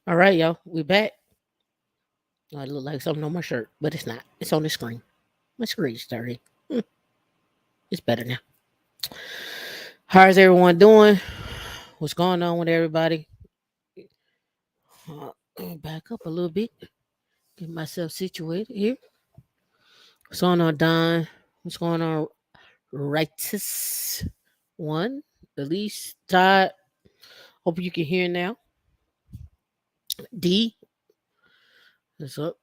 All right, y'all. We back. I look like something on my shirt, but it's not. It's on the screen. My screen's dirty. Hmm, It's better now. How's everyone doing? What's going on with everybody? Back up a little bit. Get myself situated here. What's going on, Don? What's going on, Righteous One? Elise, Todd. Hope you can hear now. D. What's up?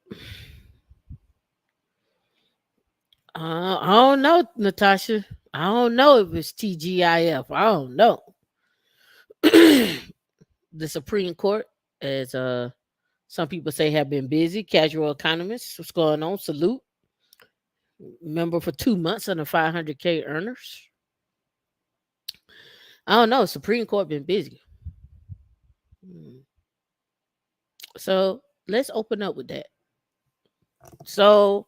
I don't know, Natasha. I don't know if it's TGIF. I don't know. The Supreme Court, as some people say, have been busy. Casual economists, what's going on? Salute. Member for 2 months on the 500K earners. I don't know. Supreme Court been busy. Hmm. So let's open up with that. So,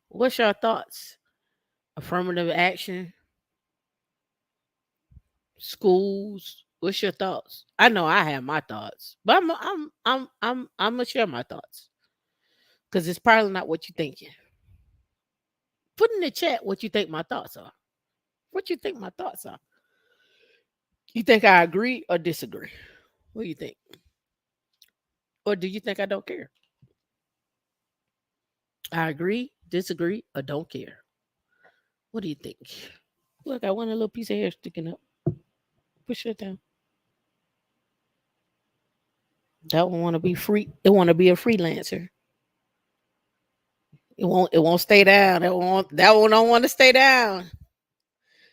what's your thoughts? Affirmative action, schools. What's your thoughts? I know I have my thoughts, but I'm gonna share my thoughts because it's probably not what you're thinking. Put in the chat what you think my thoughts are. What you think my thoughts are? You think I agree or disagree? What do you think? Or do you think I don't care? I agree, disagree, or don't care. What do you think? Look, I want a little piece of hair sticking up. Push it down. That one want to be free. It want to be a freelancer. It won't. It won't stay down. It won't. That one don't want to stay down.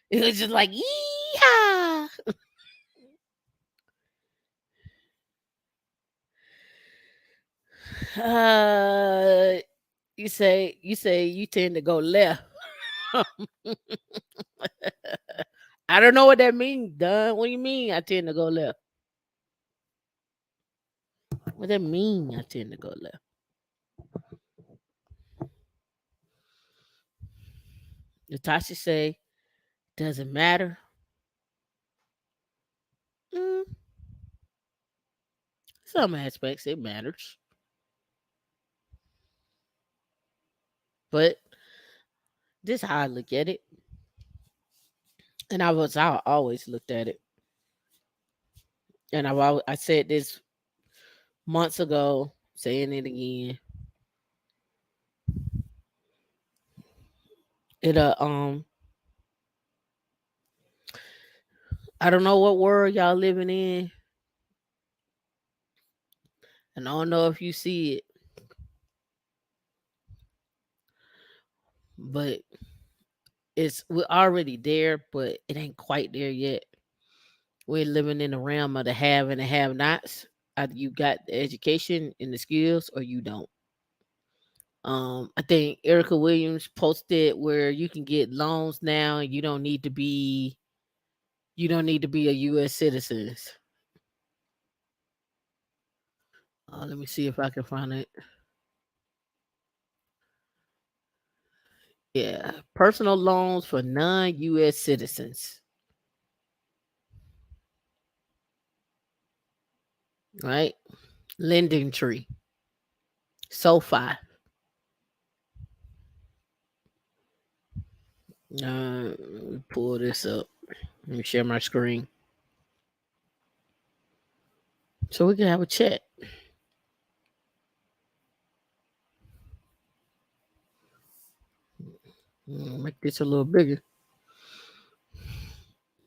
It was just like yeehaw. Uh, you say you tend to go left. I don't know what that means, Don. What do you mean? I tend to go left. What that mean? I tend to go left. Natasha say doesn't matter. Mm, some aspects it matters, but this how I look at it, and I always looked at it, and I said this months ago, saying it again. It I don't know what world y'all living in, and I don't know if you see it, but we're already there, but it ain't quite there yet. We're living in the realm of the have and the have nots. Either you got the education and the skills or you don't. I think Erica Williams posted where you can get loans now and you don't need to be a US citizen. Let me see if I can find it. Yeah, personal loans for non-US citizens, right? Lending Tree, SoFi. Let me pull this up. Let me share my screen so we can have a chat. Make this a little bigger.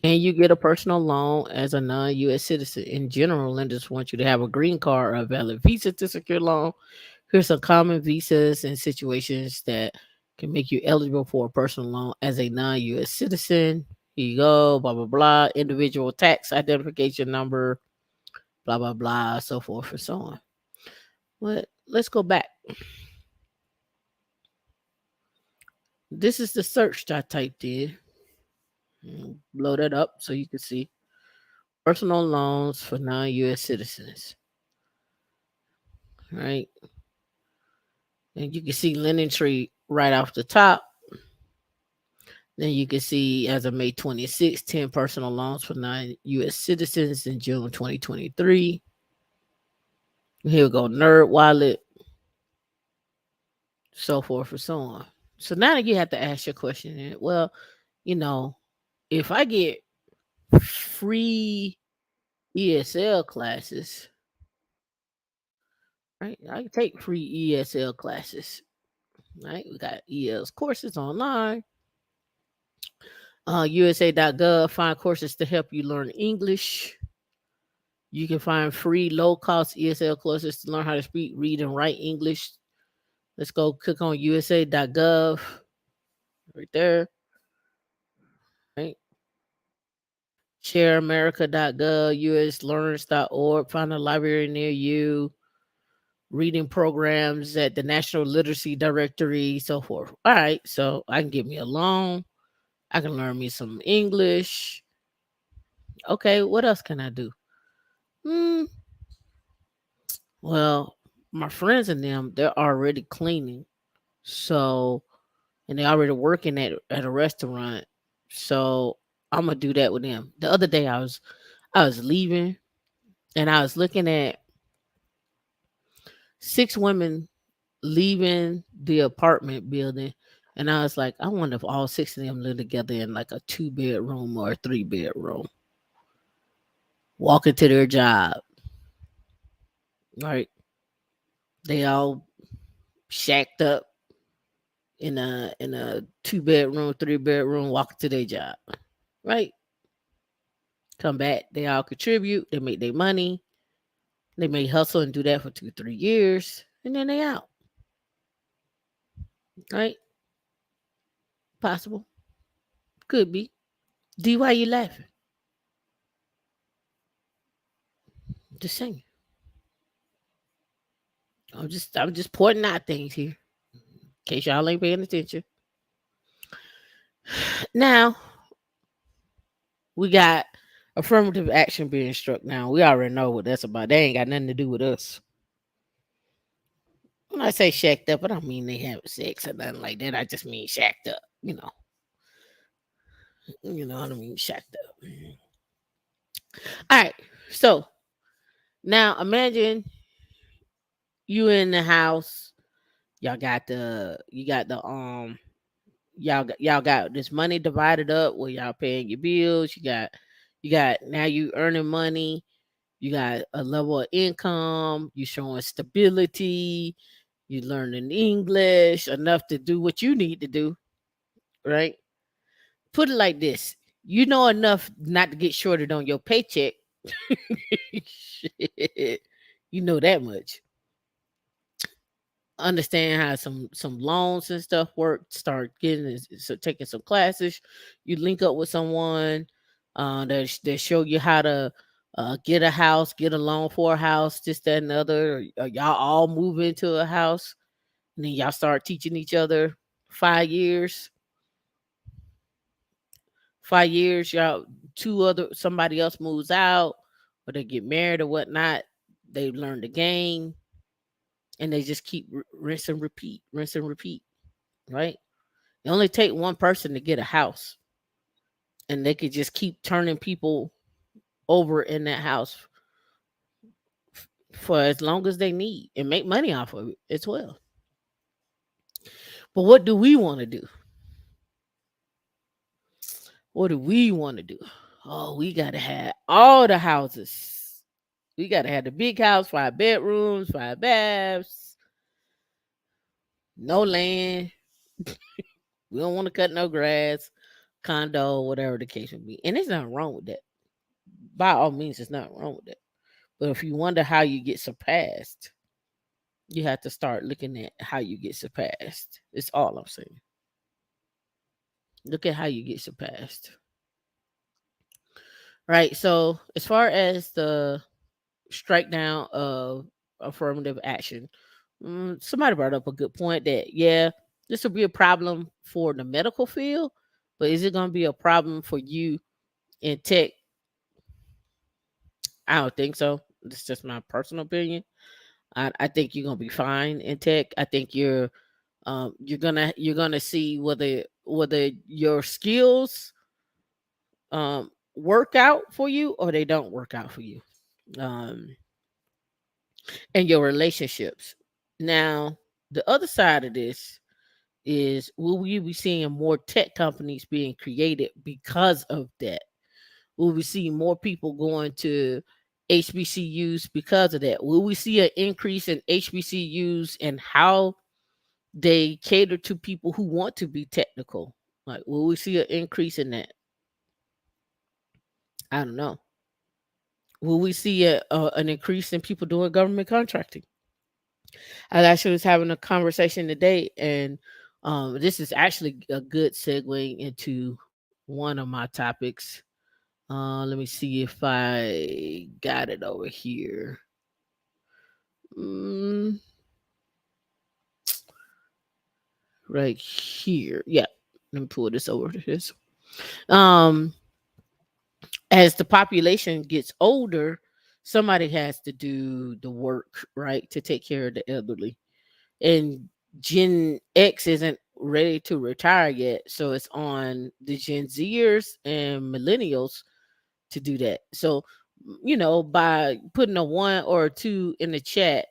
Can you get a personal loan as a non-U.S. citizen? In general, lenders want you to have a green card or a valid visa to secure loan. Here's some common visas and situations that can make you eligible for a personal loan as a non-U.S. citizen. Here you go, blah blah blah. Individual tax identification number, blah blah blah, so forth and so on. But let's go back. This is the search that I typed in. Blow that up so you can see personal loans for non-U.S. citizens. Right, and you can see Lending Tree right off the top. Then you can see as of May 26th, 10 personal loans for non-U.S. citizens in June 2023. Here we go, Nerd Wallet, so forth and so on. So now you have to ask your question. Well, you know, if I get free ESL classes, right? I can take free ESL classes, right? We got EL's courses online. USA.gov, find courses to help you learn English. You can find free, low cost ESL courses to learn how to speak, read, and write English. Let's go click on USA.gov right there, right? ShareAmerica.gov, USLearns.org, find a library near you, reading programs at the National Literacy Directory, so forth. All right, so I can get me a loan. I can learn me some English. Okay, what else can I do? Hmm. Well, my friends and them, they're already cleaning. So, and they're already working at a restaurant. So I'm gonna do that with them. The other day I was leaving and I was looking at 6 women leaving the apartment building. And I was like, I wonder if all 6 of them live together in like a 2 bedroom or a 3 bedroom, walking to their job, right? They all shacked up in a 2 bedroom, 3 bedroom, walking to their job, right? Come back, they all contribute, they make their money, they may hustle and do that for 2, 3 years, and then they out, right? Possible, could be. D, why you laughing? Just saying. I'm just pointing out things here, in case y'all ain't paying attention. Now we got affirmative action being struck. Now we already know what that's about. They ain't got nothing to do with us. When I say shacked up, I don't mean they having sex or nothing like that. I just mean shacked up. I don't mean shacked up. All right. So now imagine you in the house. Y'all got this money divided up where y'all paying your bills. You got now you earning money. You got a level of income. You showing stability. You learning English enough to do what you need to do, right? Put it like this: you know enough not to get shorted on your paycheck. Shit. You know that much. Understand how some loans and stuff work. Start taking some classes. You link up with someone that show you how to get a house, get a loan for a house, this, that, and the other. Or y'all all move into a house, and then y'all start teaching each other. 5 years, 5 years, y'all somebody else moves out, or they get married or whatnot. They learn the game, and they just keep rinse and repeat, right? It only take one person to get a house, and they could just keep turning people over in that house for as long as they need and make money off of it as well. But what do we want to do? What do we want to do? Oh, we got to have all the houses. We got to have the big house, 5 bedrooms, 5 baths, no land. We don't want to cut no grass, condo, whatever the case may be. And there's nothing wrong with that. By all means, there's nothing wrong with that. But if you wonder how you get surpassed, you have to start looking at how you get surpassed. It's all I'm saying. Look at how you get surpassed. Right. So as far as the strike down of affirmative action, somebody brought up a good point that yeah, this will be a problem for the medical field, but is it going to be a problem for you in tech? I don't think so. It's just my personal opinion. I think you're gonna be fine in tech. I think you're gonna see whether your skills work out for you or they don't work out for you. Um, and your relationships. Now, the other side of this is, will we be seeing more tech companies being created because of that? Will we see more people going to HBCUs because of that? Will we see an increase in HBCUs and how they cater to people who want to be technical? Like, will we see an increase in that? I don't know. Will we see an increase in people doing government contracting? I actually was having a conversation today, and this is actually a good segue into one of my topics. Let me see if I got it over here. Mm, right here. Yeah. Let me pull this over to this. Um, as the population gets older, somebody has to do the work, right, to take care of the elderly. And Gen X isn't ready to retire yet, so it's on the Gen Zers and millennials to do that. So, by putting a one or a two in the chat,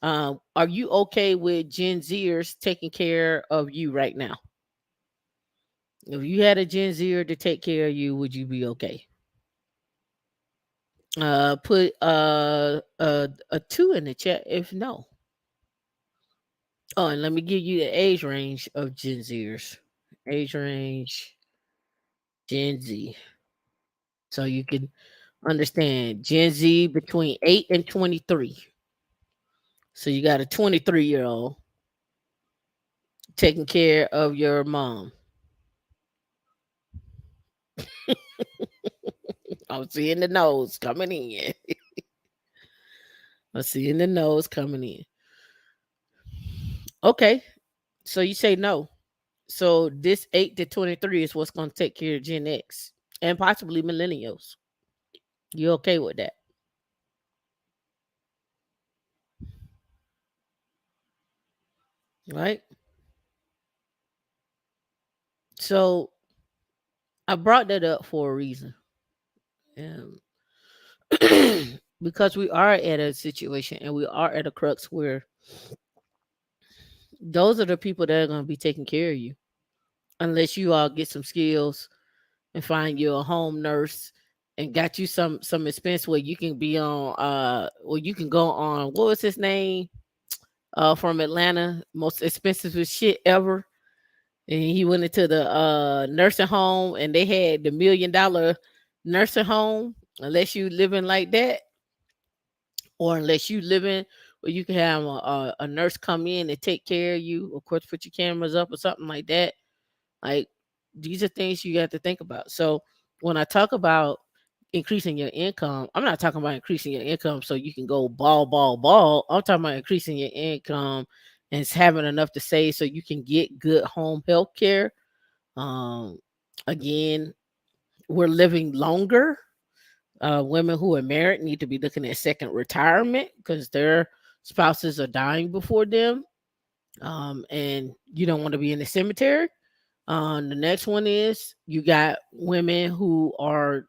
are you okay with Gen Zers taking care of you right now? If you had a Gen Zer to take care of you, would you be okay? Put a two in the chat if no. Oh, and let me give you the age range of Gen Zers. Age range Gen Z. So you can understand Gen Z between 8 and 23. So you got a 23-year-old taking care of your mom. I'm seeing the nose coming in. I'm seeing the nose coming in. Okay. So you say no. So this 8 to 23 is what's going to take care of Gen X and possibly millennials. You okay with that? Right? So I brought that up for a reason. Um, because we are at a situation and we are at a crux where those are the people that are going to be taking care of you unless you all get some skills and find you a home nurse and got you some expense where you can be on you can go on, what was his name, from Atlanta, most expensive shit ever, and he went into the nursing home and they had the $1 million nursing home. Unless you living like that, or unless you living where you can have a nurse come in and take care of you, of course put your cameras up or something like that. Like, these are things you have to think about. So when I talk about increasing your income, I'm not talking about increasing your income so you can go ball, ball, ball. I'm talking about increasing your income and having enough to save so you can get good home health care. Um, Again, we're living longer. Women who are married need to be looking at second retirement because their spouses are dying before them. And you don't want to be in the cemetery. The next one is you got women who are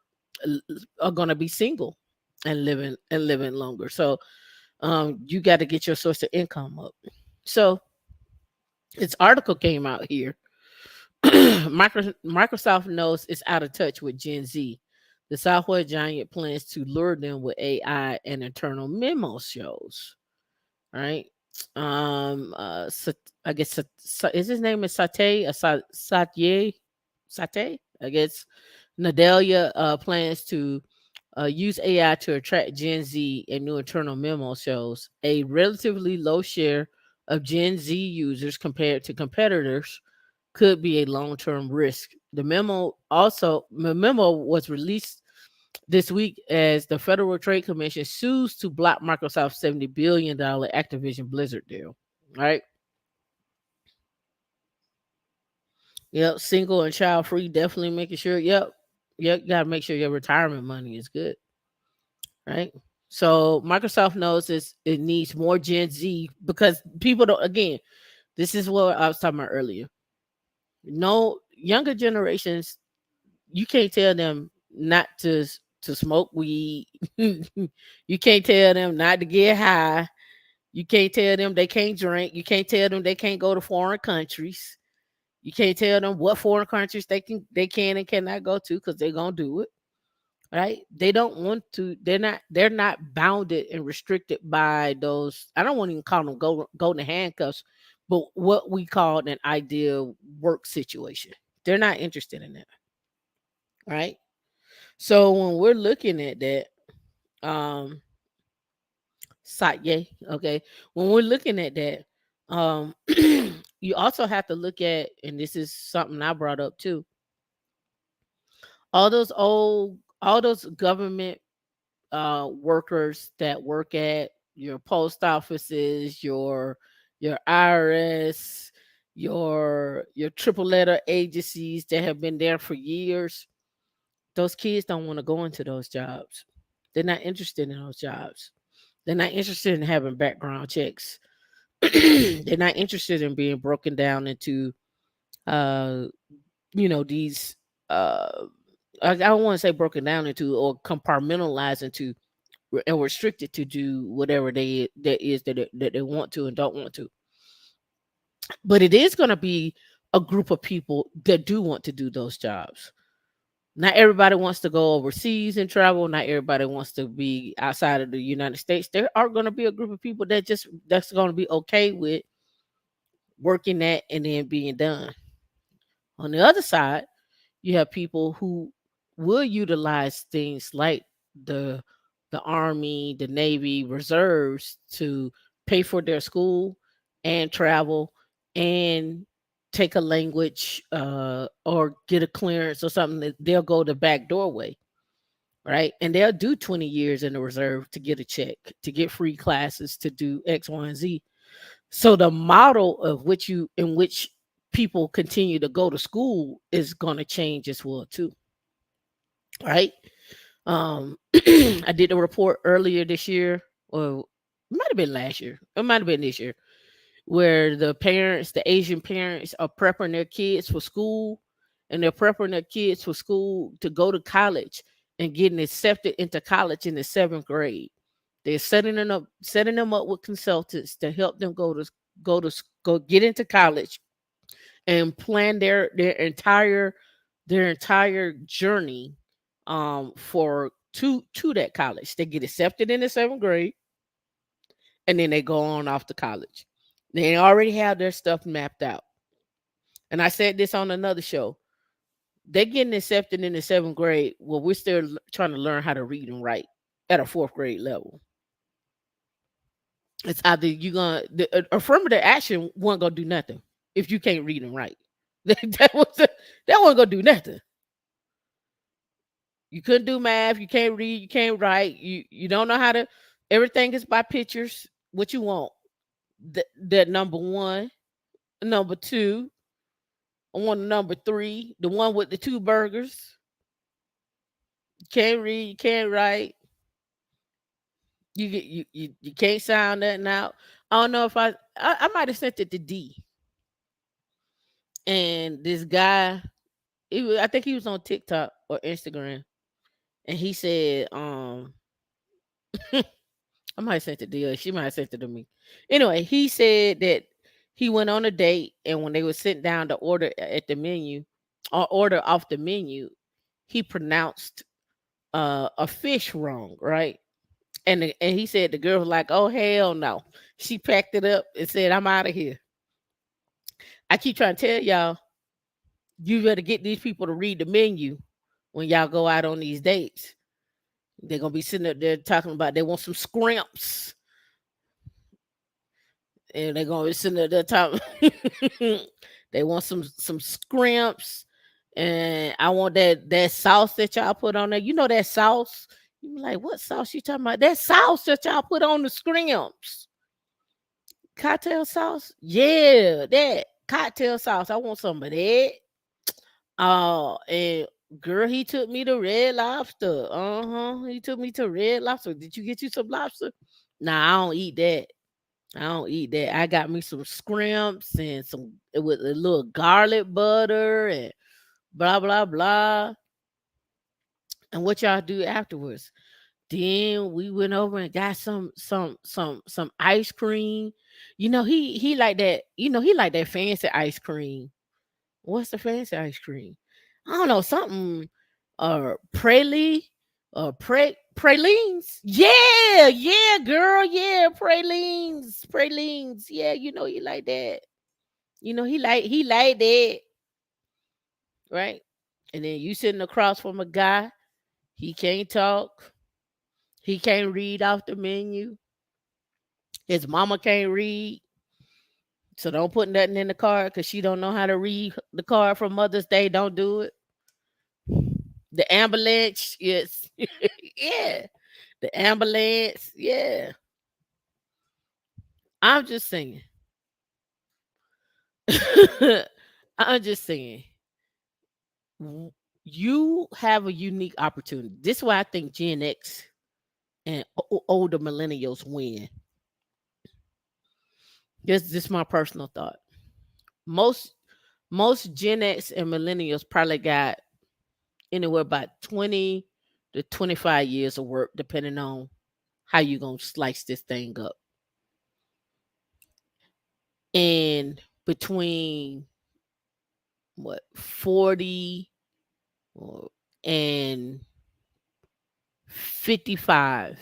going to be single and living longer. So you got to get your source of income up. So this article came out here. Microsoft knows it's out of touch with Gen Z. The software giant plans to lure them with AI and internal memo shows. Right? I guess is his name is Satay, Satye, Satay. I guess Nadelia plans to use AI to attract Gen Z, and new internal memo shows a relatively low share of Gen Z users compared to competitors could be a long-term risk. The memo was released this week as the Federal Trade Commission sues to block Microsoft's $70 billion Activision Blizzard deal. Right? Yep. Single and child free, definitely making sure. Yep. Yep. You got to make sure your retirement money is good. Right? So Microsoft knows it needs more Gen Z because people don't, again, this is what I was talking about earlier. No younger generations, you can't tell them not to to smoke weed. You can't tell them not to get high. You can't tell them they can't drink. You can't tell them they can't go to foreign countries. You can't tell them what foreign countries they can and cannot go to because they're gonna do it. Right? They don't want to. They're not bounded and restricted by those. I don't want to even call them golden handcuffs, but what we call an ideal work situation. They're not interested in that. Right? So when we're looking at that, um, okay, when we're looking at that, you also have to look at, and this is something I brought up too, all those government workers that work at your post offices, your IRS, your triple letter agencies that have been there for years. Those kids don't want to go into those jobs. They're not interested in those jobs. They're not interested in having background checks. They're not interested in being broken down into uh these I don't want to say broken down into or compartmentalized into and restricted to do whatever that they want to and don't want to. But it is going to be a group of people that do want to do those jobs. Not everybody wants to go overseas and travel. Not everybody wants to be outside of the United States. There are going to be a group of people that's going to be okay with working that and then being done. On the other side, you have people who will utilize things like the the army, the navy, reserves to pay for their school and travel and take a language or get a clearance or something. That they'll go the back doorway, right? And they'll do 20 years in the reserve to get a check, to get free classes, to do X, Y, and Z. So the model of which you in which people continue to go to school is going to change as well too, right? I did a report earlier this year, or it might have been last year, it might have been this year, where the Asian parents are prepping their kids for school, and they're prepping their kids for school to go to college and getting accepted into college in the seventh grade. They're setting them up with consultants to help them go get into college and plan their entire journey for to that college. They get accepted in the seventh grade and then they go on off to college. They already have their stuff mapped out. And I said this on another show. They're getting accepted in the seventh grade. Well, we're still trying to learn how to read and write at a fourth grade level. It's either you gonna the affirmative action wasn't gonna do nothing if you can't read and write. that was that wasn't gonna do nothing. You couldn't do math. You can't read. You can't write. You don't know how to. Everything is by pictures. What you want? That number one, number two. I want number three, the one with the two burgers. You can't read. You can't write. You can't sound nothing out. I don't know if I might have sent it to D. And this guy, I think he was on TikTok or Instagram, and he said, I might have sent it to her. She might have sent it to me. Anyway, he said that he went on a date, and when they were sitting down to order at the menu, or order off the menu, he pronounced a fish wrong, right? And he said the girl was like, "Oh hell no!" She packed it up and said, "I'm out of here." I keep trying to tell y'all, you better get these people to read the menu when y'all go out on these dates. They're gonna be sitting up there talking about they want some scrimps, and they're gonna be sitting up there talking. They want some scrimps, and I want that sauce that y'all put on there. You know that sauce. You be like, what sauce you talking about? That sauce that y'all put on the scrimps. Cocktail sauce? Yeah, that cocktail sauce. I want some of that. And girl, he took me to Red Lobster. He took me to Red Lobster. Did you get you some lobster? Nah, I don't eat that. I don't eat that. I got me some scrimps and some with a little garlic butter and blah blah blah. And what y'all do afterwards? Then we went over and got some ice cream. He like that. He like that fancy ice cream. What's the fancy ice cream? I don't know, something praline, pralines. Yeah, yeah, girl, yeah, pralines. Yeah, he like that. He like that, right? And then you sitting across from a guy, he can't talk, he can't read off the menu, his mama can't read. So don't put nothing in the card because she don't know how to read the card for Mother's Day. Don't do it. The ambulance, yes. Yeah. The ambulance, yeah. I'm just saying. I'm just saying. w- You have a unique opportunity. This is why I think Gen X and older millennials win. This is my personal thought. Most most Gen X and millennials probably got anywhere about 20 to 25 years of work, depending on how you gonna slice this thing up. And between what 40 or- and 55,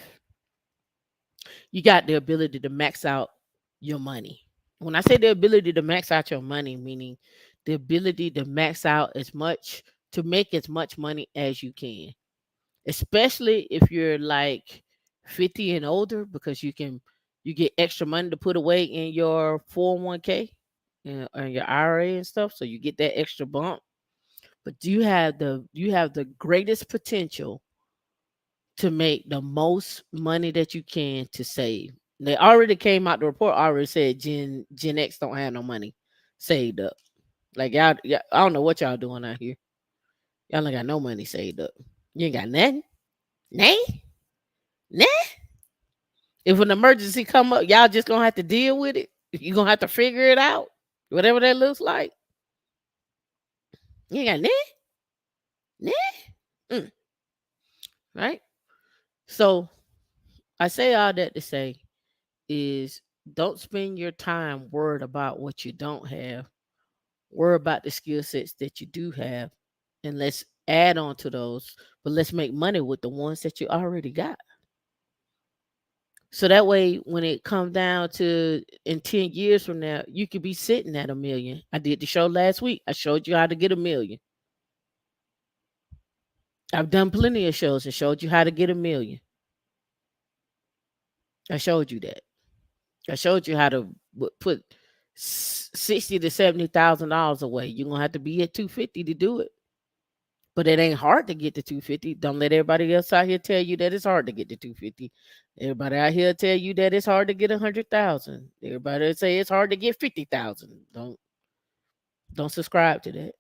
you got the ability to max out your money. When I say the ability to max out your money, meaning the ability to max out as much to make as much money as you can, especially if you're like 50 and older, because you get extra money to put away in your 401k and your IRA and stuff, so you get that extra bump. But you have the greatest potential to make the most money that you can to save. They already came out, the report already said Gen X don't have no money saved up. Like y'all, I don't know what y'all doing out here. Y'all ain't got no money saved up. You ain't got nothing. Nay, nah. If an emergency come up, y'all just gonna have to deal with it. You gonna have to figure it out, whatever that looks like. You ain't got nah, mm, right? So I say all that to say is don't spend your time worried about what you don't have. Worry about the skill sets that you do have, and let's add on to those. But let's make money with the ones that you already got. So that way, when it comes down to in 10 years from now, you could be sitting at a million. I did the show last week. I showed you how to get a million. I've done plenty of shows and showed you how to get a million. I showed you that. I showed you how to put 60 to $70,000 away. You're gonna have to be at 250 to do it. But it ain't hard to get to 250. Don't let everybody else out here tell you that it's hard to get to 250. Everybody out here tell you that it's hard to get 100,000. Everybody say it's hard to get 50,000. Don't subscribe to that.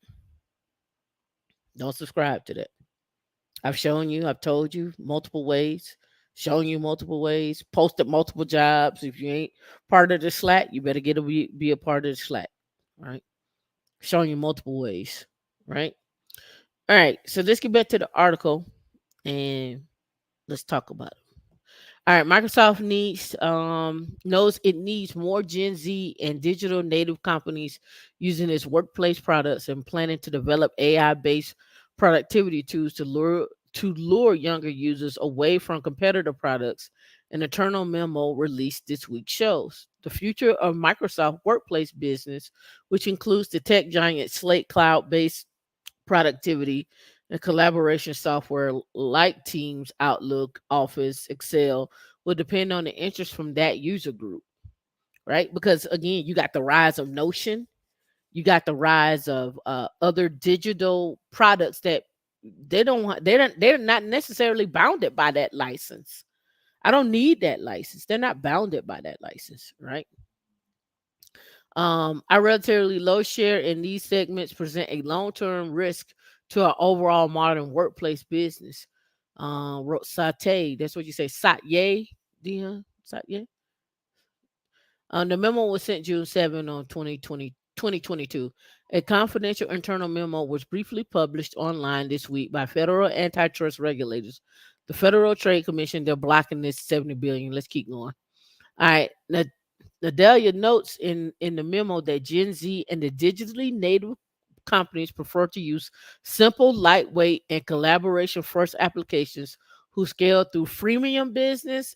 Don't subscribe to that. I've shown you, I've told you multiple ways, shown you multiple ways, posted multiple jobs. If you ain't part of the Slack, you better be a part of the Slack, right? Showing you multiple ways, right? All right, so let's get back to the article and let's talk about it. All right, Microsoft knows it needs more Gen Z and digital native companies using its workplace products and planning to develop AI based productivity tools to lure younger users away from competitor products. An internal memo released this week shows the future of Microsoft workplace business, which includes the tech giant Slate cloud based productivity and collaboration software like Teams, Outlook, Office, Excel will depend on the interest from that user group, right? Because again, you got the rise of Notion, you got the rise of other digital products that they're not necessarily bounded by that license. I don't need that license. They're not bounded by that license, right? Our relatively low share in these segments present a long-term risk to our overall modern workplace business. Wrote Satye. That's what you say, Satye. Dion Satye. The memo was sent June 7 on 2022. A confidential internal memo was briefly published online this week by federal antitrust regulators. The Federal Trade Commission, they're blocking this 70 billion. Let's keep going. All right. Now, Nadelia notes in the memo that Gen Z and the digitally native companies prefer to use simple, lightweight, and collaboration first applications who scale through freemium business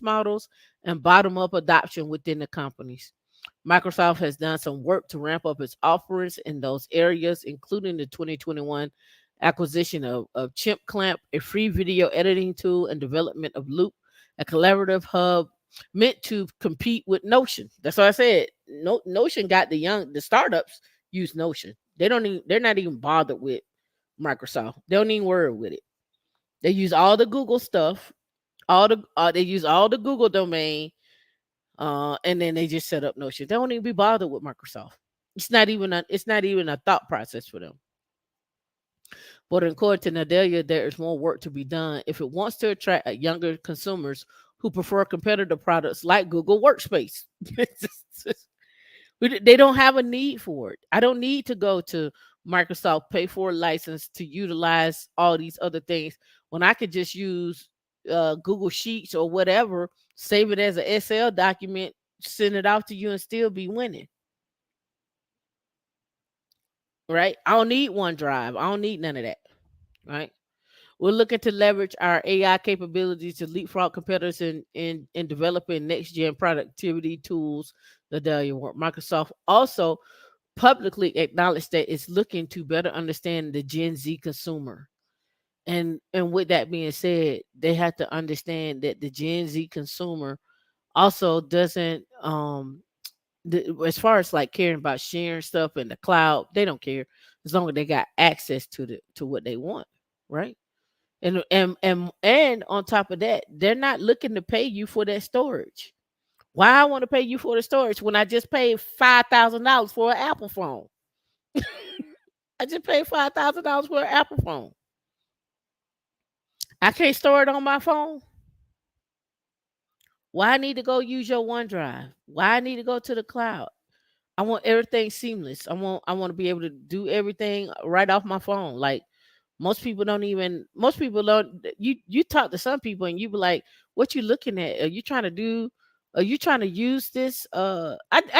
models and bottom up adoption within the companies. Microsoft has done some work to ramp up its offerings in those areas, including the 2021 acquisition of Chimp Clamp, a free video editing tool, and development of Loop, a collaborative hub meant to compete with Notion. That's what I said. Notion got the startups use Notion. They're not even bothered with Microsoft. They don't even worry with it. They use all the Google stuff, they use all the Google domain, and then they just set up Notion. They don't even be bothered with Microsoft. It's not even a thought process for them. But according to Nadelia, there is more work to be done if it wants to attract younger consumers who prefer competitive products like Google Workspace. They don't have a need for it. I don't need to go to Microsoft, pay for a license to utilize all these other things when I could just use Google Sheets or whatever, save it as an Excel document, send it out to you, and still be winning. Right? I don't need OneDrive. I don't need none of that. Right? We're looking to leverage our AI capabilities to leapfrog competitors in developing next gen productivity tools. The Microsoft also publicly acknowledged that it's looking to better understand the Gen Z consumer. And with that being said, they have to understand that the Gen Z consumer also doesn't as far as like caring about sharing stuff in the cloud, they don't care as long as they got access to what they want, right? And on top of that, they're not looking to pay you for that storage. Why I want to pay you for the storage when I just paid $5,000 for an Apple phone? I just paid $5,000 for an Apple phone. I can't store it on my phone. Why I need to go use your OneDrive? Why I need to go to the cloud? I want everything seamless. I want to be able to do everything right off my phone. Like most people don't you talk to some people and you be like, what you looking at? Are you trying to use this? I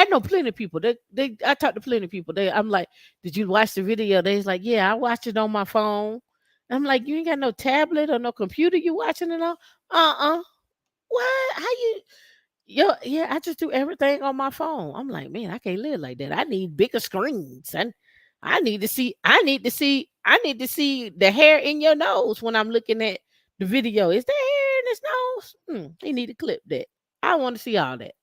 know plenty of people. They I talk to plenty of people. I'm like, did you watch the video? They's like, yeah, I watched it on my phone. I'm like, you ain't got no tablet or no computer you watching it on? Uh-uh. What? How you yeah, I just do everything on my phone. I'm like, man, I can't live like that. I need bigger screens. And I need to see the hair in your nose when I'm looking at the video. Is there hair in his nose? They need to clip that. I want to see all that.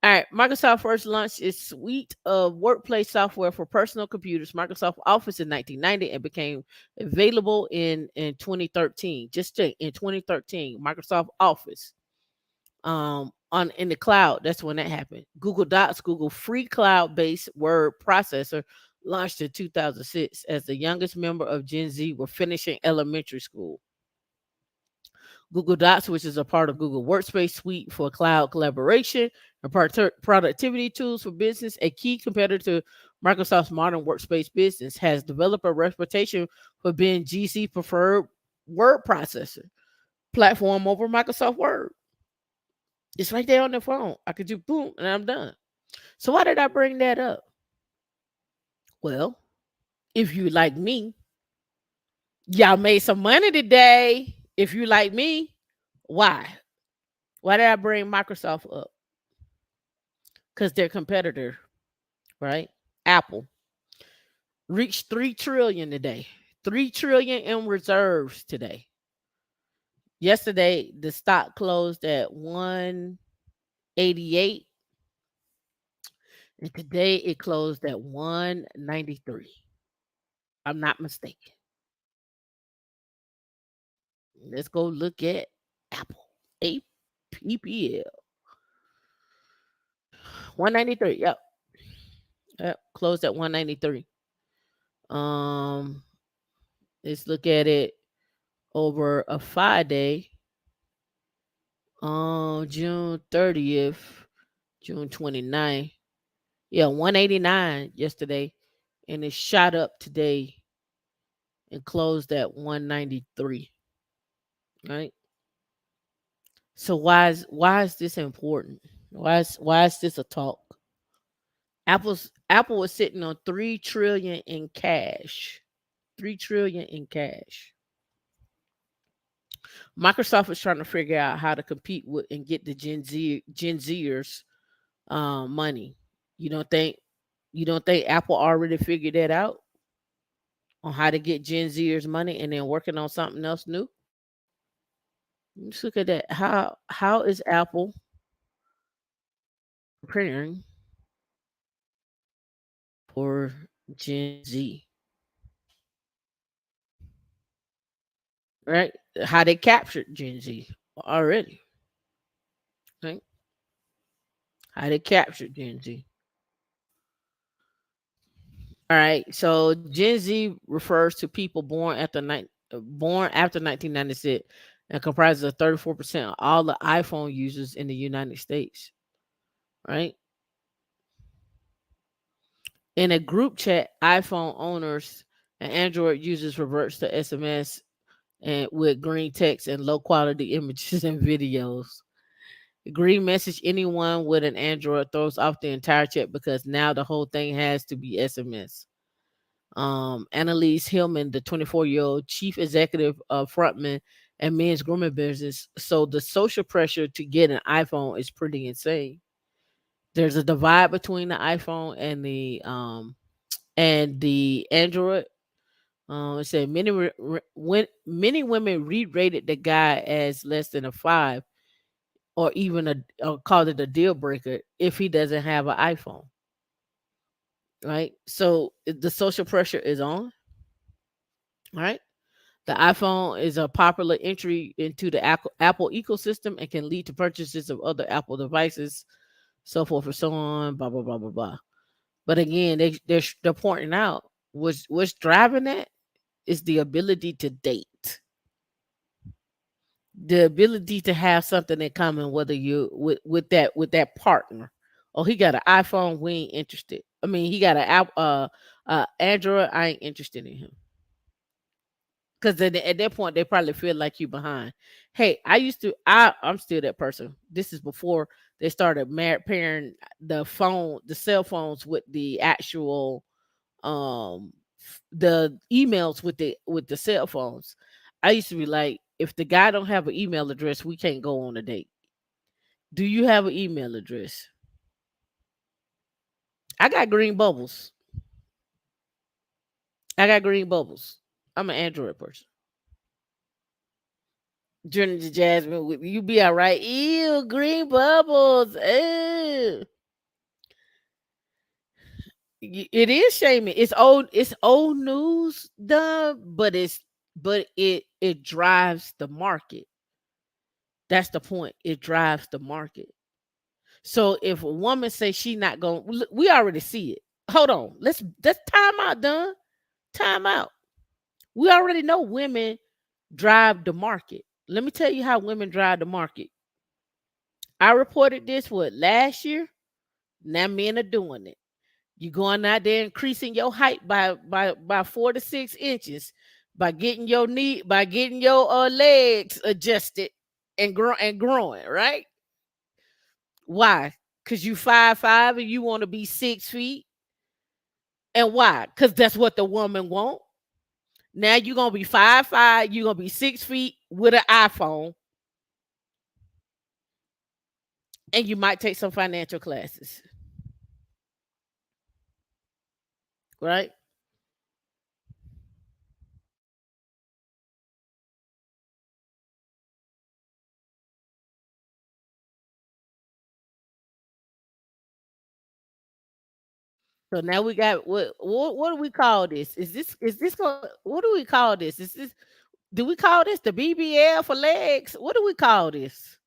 All right. Microsoft first launched its suite of workplace software for personal computers, Microsoft Office, in 1990 and became available in 2013. In 2013, Microsoft Office on in the cloud. That's when that happened. Google Docs, Google free cloud-based word processor, launched in 2006 as the youngest member of Gen Z were finishing elementary school. Google Docs, which is a part of Google Workspace suite for cloud collaboration and productivity tools for business, a key competitor to Microsoft's modern workspace business, has developed a reputation for being GC preferred word processor platform over Microsoft Word. It's right there on the phone. I could do boom and I'm done. So why did I bring that up? Well, if you like me, y'all made some money today. If you like me, why? Why did I bring Microsoft up? Because their competitor, right? Apple reached 3 trillion today. 3 trillion in reserves today. Yesterday, the stock closed at 188, and today it closed at 193. I'm not mistaken. Let's go look at Apple. APPL. 193. Yep. Yep. Closed at 193. Um, let's look at it over a 5 day. June 30th, June 29th. Yeah, 189 yesterday, and it shot up today and closed at 193. Right. So why is this important? Why is this a talk? Apple was sitting on 3 trillion in cash. 3 trillion in cash. Microsoft is trying to figure out how to compete with and get the Gen Zers money. You don't think you don't think Apple already figured that out on how to get Gen Zers money and then working on something else new? Let's look at that. How is Apple preparing for Gen Z? Right? How they captured Gen Z already. Right? How they captured Gen Z. All right. So Gen Z refers to people born after 1996 and comprises of 34% of all the iPhone users in the United States. Right? In a group chat, iPhone owners and Android users reverts to SMS and with green text and low quality images and videos. Green message anyone with an Android throws off the entire chat because now the whole thing has to be SMS. Annalise Hillman, the 24-year-old chief executive of Frontman and men's grooming business. So the social pressure to get an iPhone is pretty insane. There's a divide between the iPhone and the Android. It said many women re-rated the guy as less than a 5 or even or called it a deal breaker if he doesn't have an iPhone. Right. So the social pressure is on. Right. The iPhone is a popular entry into the Apple ecosystem and can lead to purchases of other Apple devices, so forth and so on, blah blah blah blah blah. But again, they're pointing out what's driving that is the ability to date, the ability to have something in common, whether you with that partner. Oh, he got an iPhone, we ain't interested. I mean, he got an Android, I ain't interested in him. Because at that point, they probably feel like you behind. Hey, I'm still that person. This is before they started pairing the cell phones with the actual um the emails with the cell phones. I used to be like, if the guy don't have an email address, we can't go on a date. Do you have an email address? I got green bubbles. I got green bubbles. I'm an Android person. Journey to Jasmine, you be all right. Ew, green bubbles. Ew. It is shaming. It's old. It's old news, done, but it drives the market. That's the point. It drives the market. So if a woman say she not going, we already see it. Hold on. Let's time out, done. Time out. We already know women drive the market. Let me tell you how women drive the market. I reported this last year. Now men are doing it. You going out there increasing your height by 4 to 6 inches by getting your legs adjusted and growing, right? Why? Because you 5'5" and you want to be 6 feet. And why? Because that's what the woman want. Now you're gonna be 5'5", you're gonna be 6 feet with an iPhone, and you might take some financial classes, right? So now we got what do we call this? Is this what do we call this? Is this Do we call this the BBL for legs? What do we call this?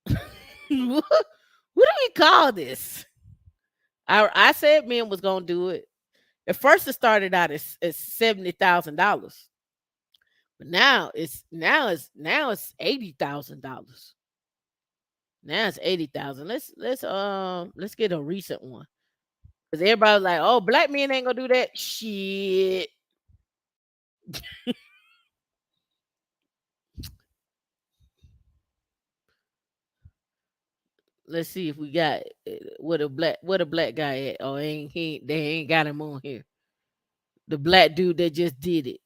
What do we call this? I said men was gonna do it. At first, it started out as $70,000, but now it's $80,000. Now it's 80,000. Let's get a recent one. Because everybody's like, oh, black men ain't gonna do that. Shit. Let's see if we got what a black guy at. Oh, they ain't got him on here. The black dude that just did it.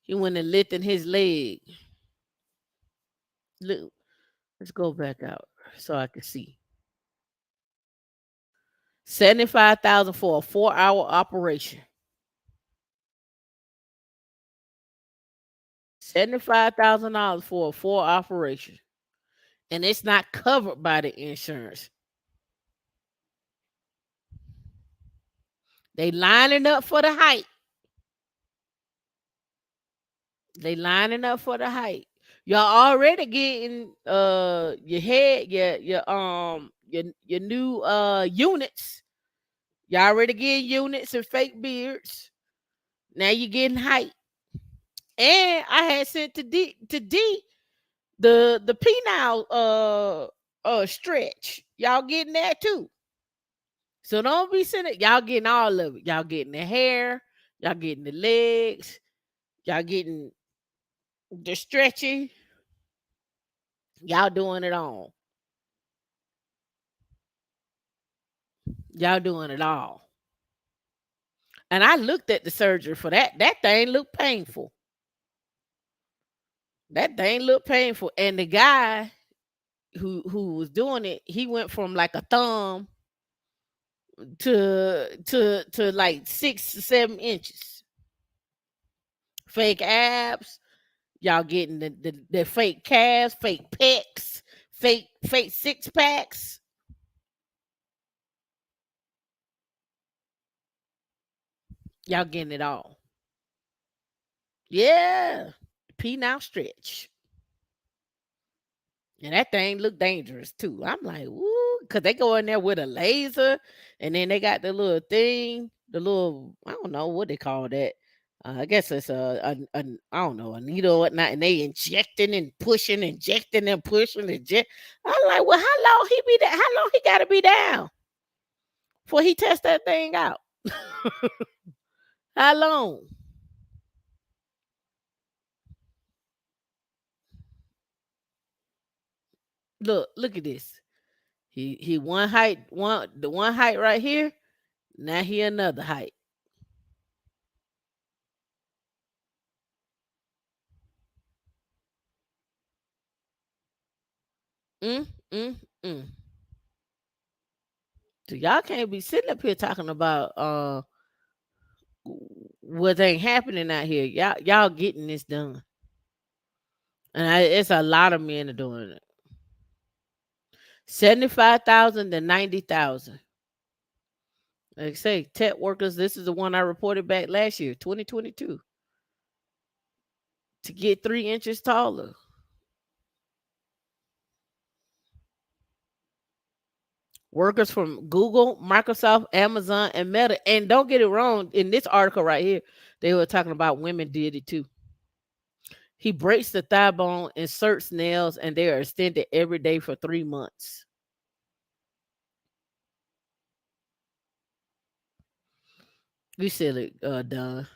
He went and lifted his leg. Look, let's go back out so I can see. 75,000 for a 4-hour operation. $75,000 for a 4 operation. And it's not covered by the insurance. They lining up for the height. They lining up for the height. Y'all already getting your head, your new units. Y'all already getting units and fake beards. Now you're getting height. And I had sent to D the penile stretch. Y'all getting that too. So don't be sending y'all getting all of it. Y'all getting the hair, y'all getting the legs, y'all getting the stretching, y'all doing it all. Y'all doing it all. And I looked at the surgery for that. That thing looked painful. That thing looked painful. And the guy who was doing it, he went from like a thumb to like 6 to 7 inches. Fake abs, y'all getting the fake calves, fake pecs, fake 6 packs. Y'all getting it all. Yeah. P now stretch. And that thing look dangerous too. I'm like, woo, because they go in there with a laser, and then they got the little thing, the little, I don't know what they call that. I guess it's a I don't know, a needle or whatnot, and they injecting and pushing, injecting and pushing, inject. I'm like, well, how long he be there? How long he got to be down before he test that thing out? How long? Look at this. He one height, one height right here. Now he another height. Mm, mm, mm. So y'all can't be sitting up here talking about what ain't happening out here. Y'all getting this done, and it's a lot of men are doing it. 75,000 to 90,000. Like I say, tech workers. This is the one I reported back last year, 2022, to get 3 inches taller. Workers from Google, Microsoft, Amazon, and Meta. And don't get it wrong, in this article right here, they were talking about women did it too. He breaks the thigh bone, inserts nails, and they are extended every day for 3 months. You silly, Don.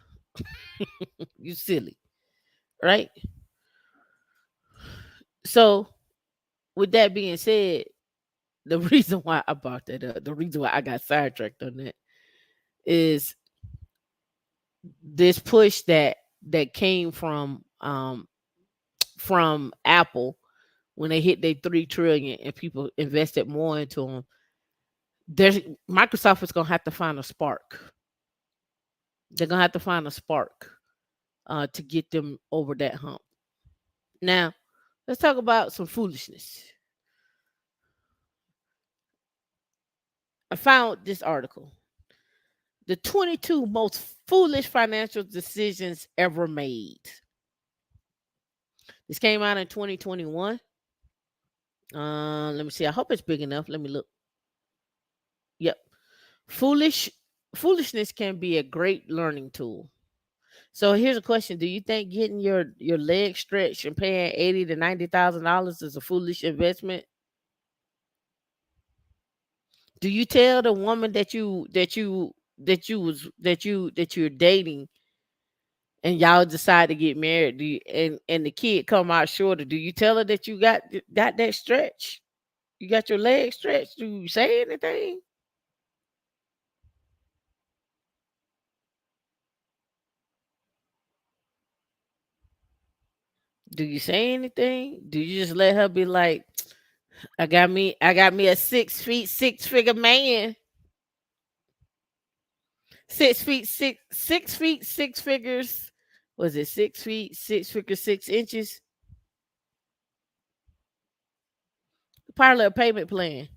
You silly, right? So, with that being said, the reason why I brought that up, the reason why I got sidetracked on that is this push that came from Apple when they hit their 3 trillion and people invested more into them. There's Microsoft is gonna have to find a spark. They're gonna have to find a spark to get them over that hump. Now, let's talk about some foolishness. I found this article. The 22 most foolish financial decisions ever made. This came out in 2021. Let me see. I hope it's big enough. Let me look. Yep. Foolish foolishness can be a great learning tool. So here's a question: do you think getting your leg stretched and paying $80,000 to $90,000 is a foolish investment? Do you tell the woman that you're dating and y'all decide to get married, and the kid come out shorter, do you tell her that you got that stretch? You got your leg stretched? Do you say anything? Do you say anything? Do you just let her be like, I got me a 6 feet 6 figure man. 6 feet 6 feet 6 figures. Was it 6 feet 6 figures 6 inches? Part of a payment plan,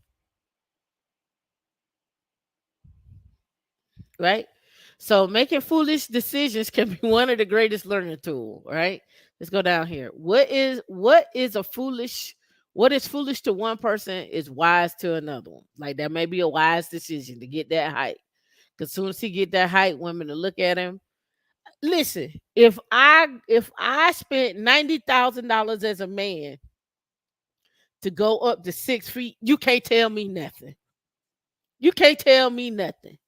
right? So making foolish decisions can be one of the greatest learning tool, right? Let's go down here. What is a foolish what is foolish to one person is wise to another one. Like that may be a wise decision to get that height. Because soon as he get that height, women to look at him. Listen, if I spent $90,000 as a man to go up to 6 feet, you can't tell me nothing. You can't tell me nothing.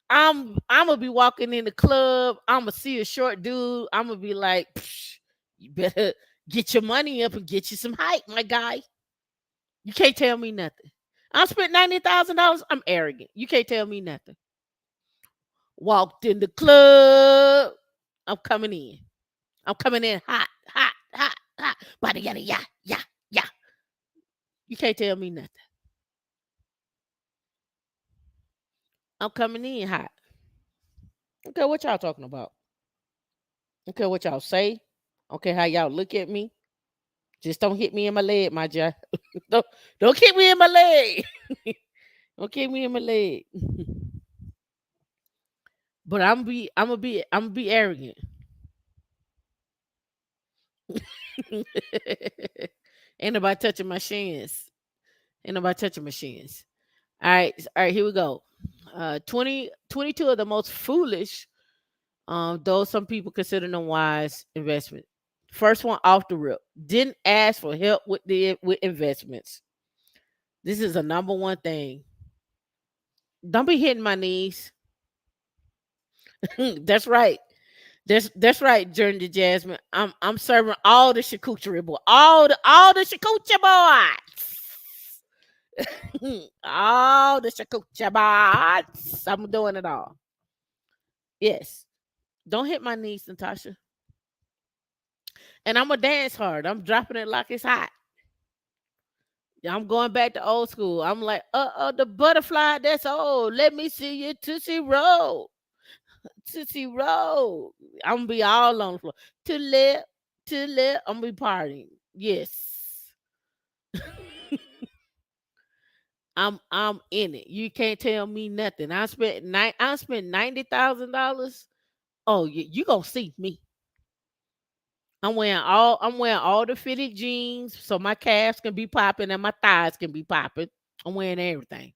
I'm gonna be walking in the club. I'm gonna see a short dude. I'm gonna be like, "Psh, you better get your money up and get you some height, my guy. You can't tell me nothing. I spent $90,000. I'm arrogant. You can't tell me nothing. Walked in the club. I'm coming in. I'm coming in hot, hot, hot, hot. Bada yada yeah, yeah, yeah. You can't tell me nothing. I'm coming in hot. Okay, what y'all talking about? Okay, what y'all say? Okay, how y'all look at me? Just don't hit me in my leg, my Jack. don't don't hit me in my leg. Don't hit me in my leg. But I'm gonna be arrogant. Ain't nobody touching my shins. Ain't nobody touching my shins. All right, here we go. 22 of the most foolish, though some people consider them wise investment. First one off the rip. Didn't ask for help with investments. This is a number one thing. Don't be hitting my knees. That's right. That's right, Journey to Jasmine. I'm serving all the charcuterie boy, all the charcuterie boys, all the charcuterie boys. I'm doing it all. Yes, don't hit my knees, Natasha. And I'm gonna dance hard. I'm dropping it like it's hot. I'm going back to old school. I'm like, the butterfly that's old. Let me see you tootsie roll. Tootsie roll. I'm gonna be all on the floor. To left. I'm gonna be partying. Yes. I'm in it. You can't tell me nothing. I spent $90,000. Oh, you gonna see me. I'm wearing all the fitted jeans so my calves can be popping and my thighs can be popping. I'm wearing everything.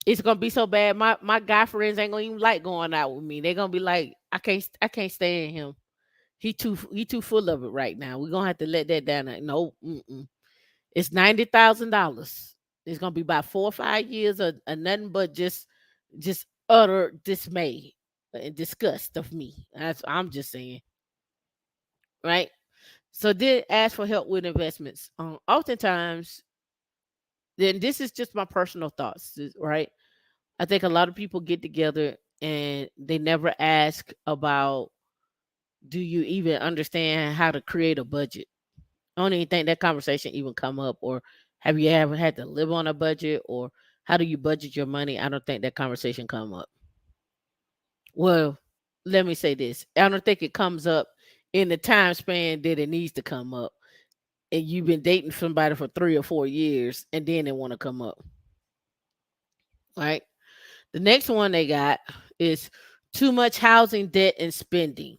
It's gonna be so bad. My guy friends ain't gonna even like going out with me. They're gonna be like, I can't stand him. He too full of it right now. We're gonna have to let that down. No, mm-mm. It's $90,000. It's gonna be about 4 or 5 years of nothing but just utter dismay and disgust of me. I'm just saying, right? So did ask for help with investments. Oftentimes, then this is just my personal thoughts, right? I think a lot of people get together and they never ask about, do you even understand how to create a budget? I don't even think that conversation even come up. Or have you ever had to live on a budget? Or how do you budget your money? I don't think that conversation come up. Well, let me say this. I don't think it comes up in the time span that it needs to come up. And you've been dating somebody for 3 or 4 years and then they want to come up. Right. The next one they got is too much housing debt and spending.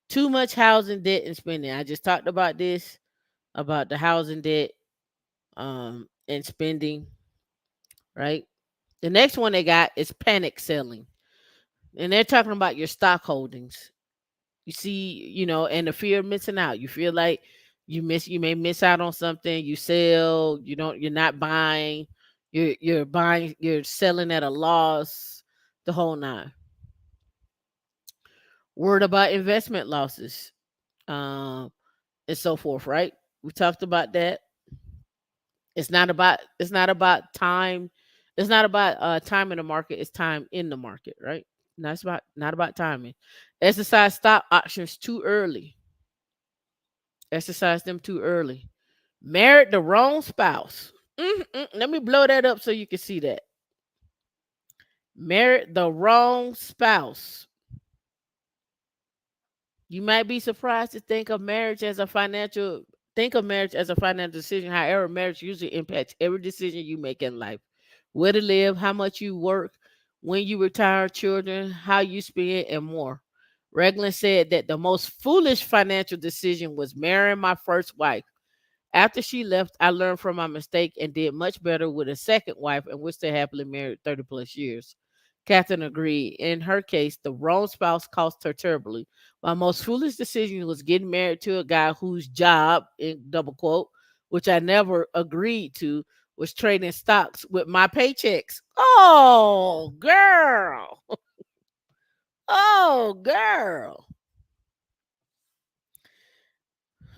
Too much housing debt and spending. I just talked about this, about the housing debt and spending, right? The next one they got is panic selling. And they're talking about your stock holdings. You see, and the fear of missing out. You feel like You may miss out on something. You sell. You're not buying. You're buying. You're selling at a loss. The whole nine. Word about investment losses, um, and so forth. Right? We talked about that. It's not about time. It's not about time in the market. It's time in the market. Right? Not about timing. Exercise stock options too early. Exercise them too early. Married the wrong spouse. Let me blow that up so you can see that. Married the wrong spouse. You might be surprised to think of marriage as a financial decision. However, marriage usually impacts every decision you make in life. Where to live, how much you work, when you retire, children, how you spend, and more. Regland said that the most foolish financial decision was marrying my first wife. After she left, I learned from my mistake and did much better with a second wife, and we're still happily married 30 plus years. Catherine agreed. In her case, the wrong spouse cost her terribly. My most foolish decision was getting married to a guy whose job, in double quote, which I never agreed to, was trading stocks with my paychecks. Oh, girl. Oh, girl.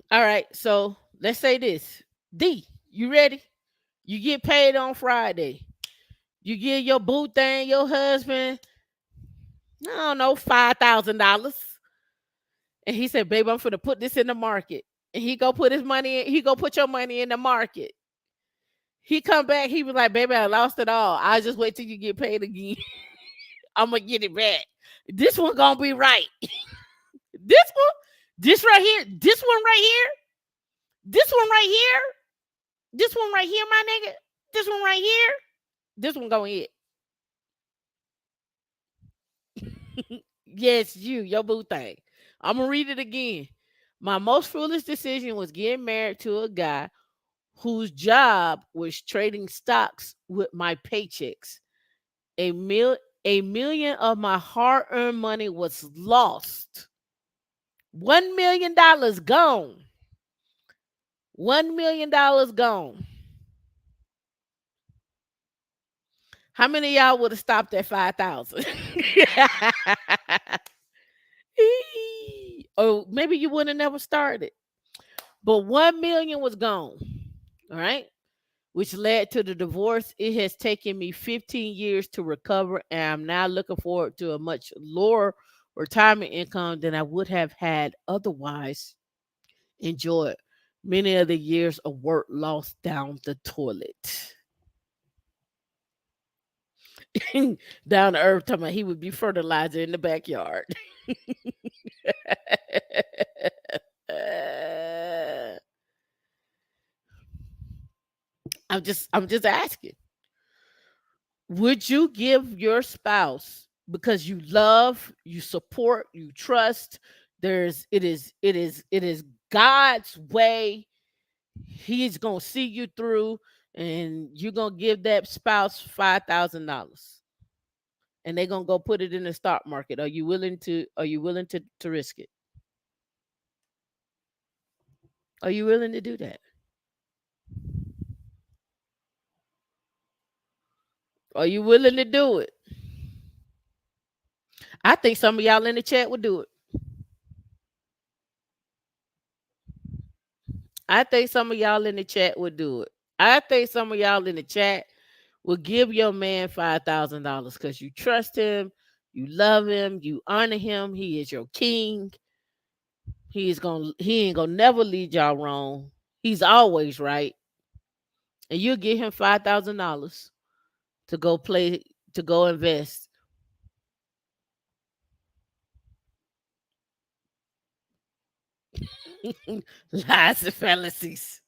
All right. So let's say this. D, you ready? You get paid on Friday. You give your boo thing, your husband, I don't know, $5,000. And he said, baby, I'm finna put this in the market. And he go put his money in, he go put your money in the market. He come back, he was like, baby, I lost it all. I'll just wait till you get paid again. I'm gonna get it back. This one gonna be right. This one, this right here, this one right here, this one right here, this one right here, my nigga, this one right here, this one gonna hit. Yes, your boo thing. I'm gonna read it again. My most foolish decision was getting married to a guy whose job was trading stocks with my paychecks. A mil a million of my hard-earned money was lost. $1 million gone. $1 million gone. How many of y'all would have stopped at 5,000? Or maybe you would have never started. But 1 million was gone. All right. Which led to the divorce. It has taken me 15 years to recover, and I'm now looking forward to a much lower retirement income than I would have had otherwise. Enjoyed many of the years of work lost down the toilet. Down to earth, talking about he would be fertilizer in the backyard. I'm just asking. Would you give your spouse, because you love, you support, you trust, it is God's way. He's going to see you through, and you're going to give that spouse $5,000, and they're going to go put it in the stock market. Are you willing to risk it? Are you willing to do that? Are you willing to do it? I think some of y'all in the chat would do it. I think some of y'all in the chat would do it. I think some of y'all in the chat will give your man $5,000 because you trust him, you love him, you honor him. He is your king. He ain't gonna never lead y'all wrong. He's always right. And you'll give him $5,000 to go play, to go invest. Lies and fallacies.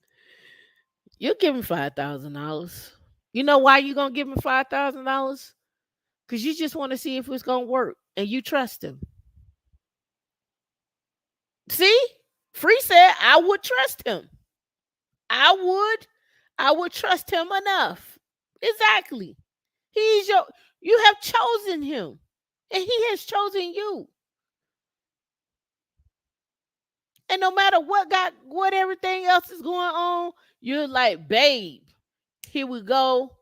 You give him $5,000. You know why you gonna give him $5,000? Because you just want to see if it's gonna work and you trust him. See? Free said I would trust him. I would. I would trust him enough. Exactly. He's your you have chosen him. And he has chosen you. And no matter what everything else is going on, you're like, babe, here we go.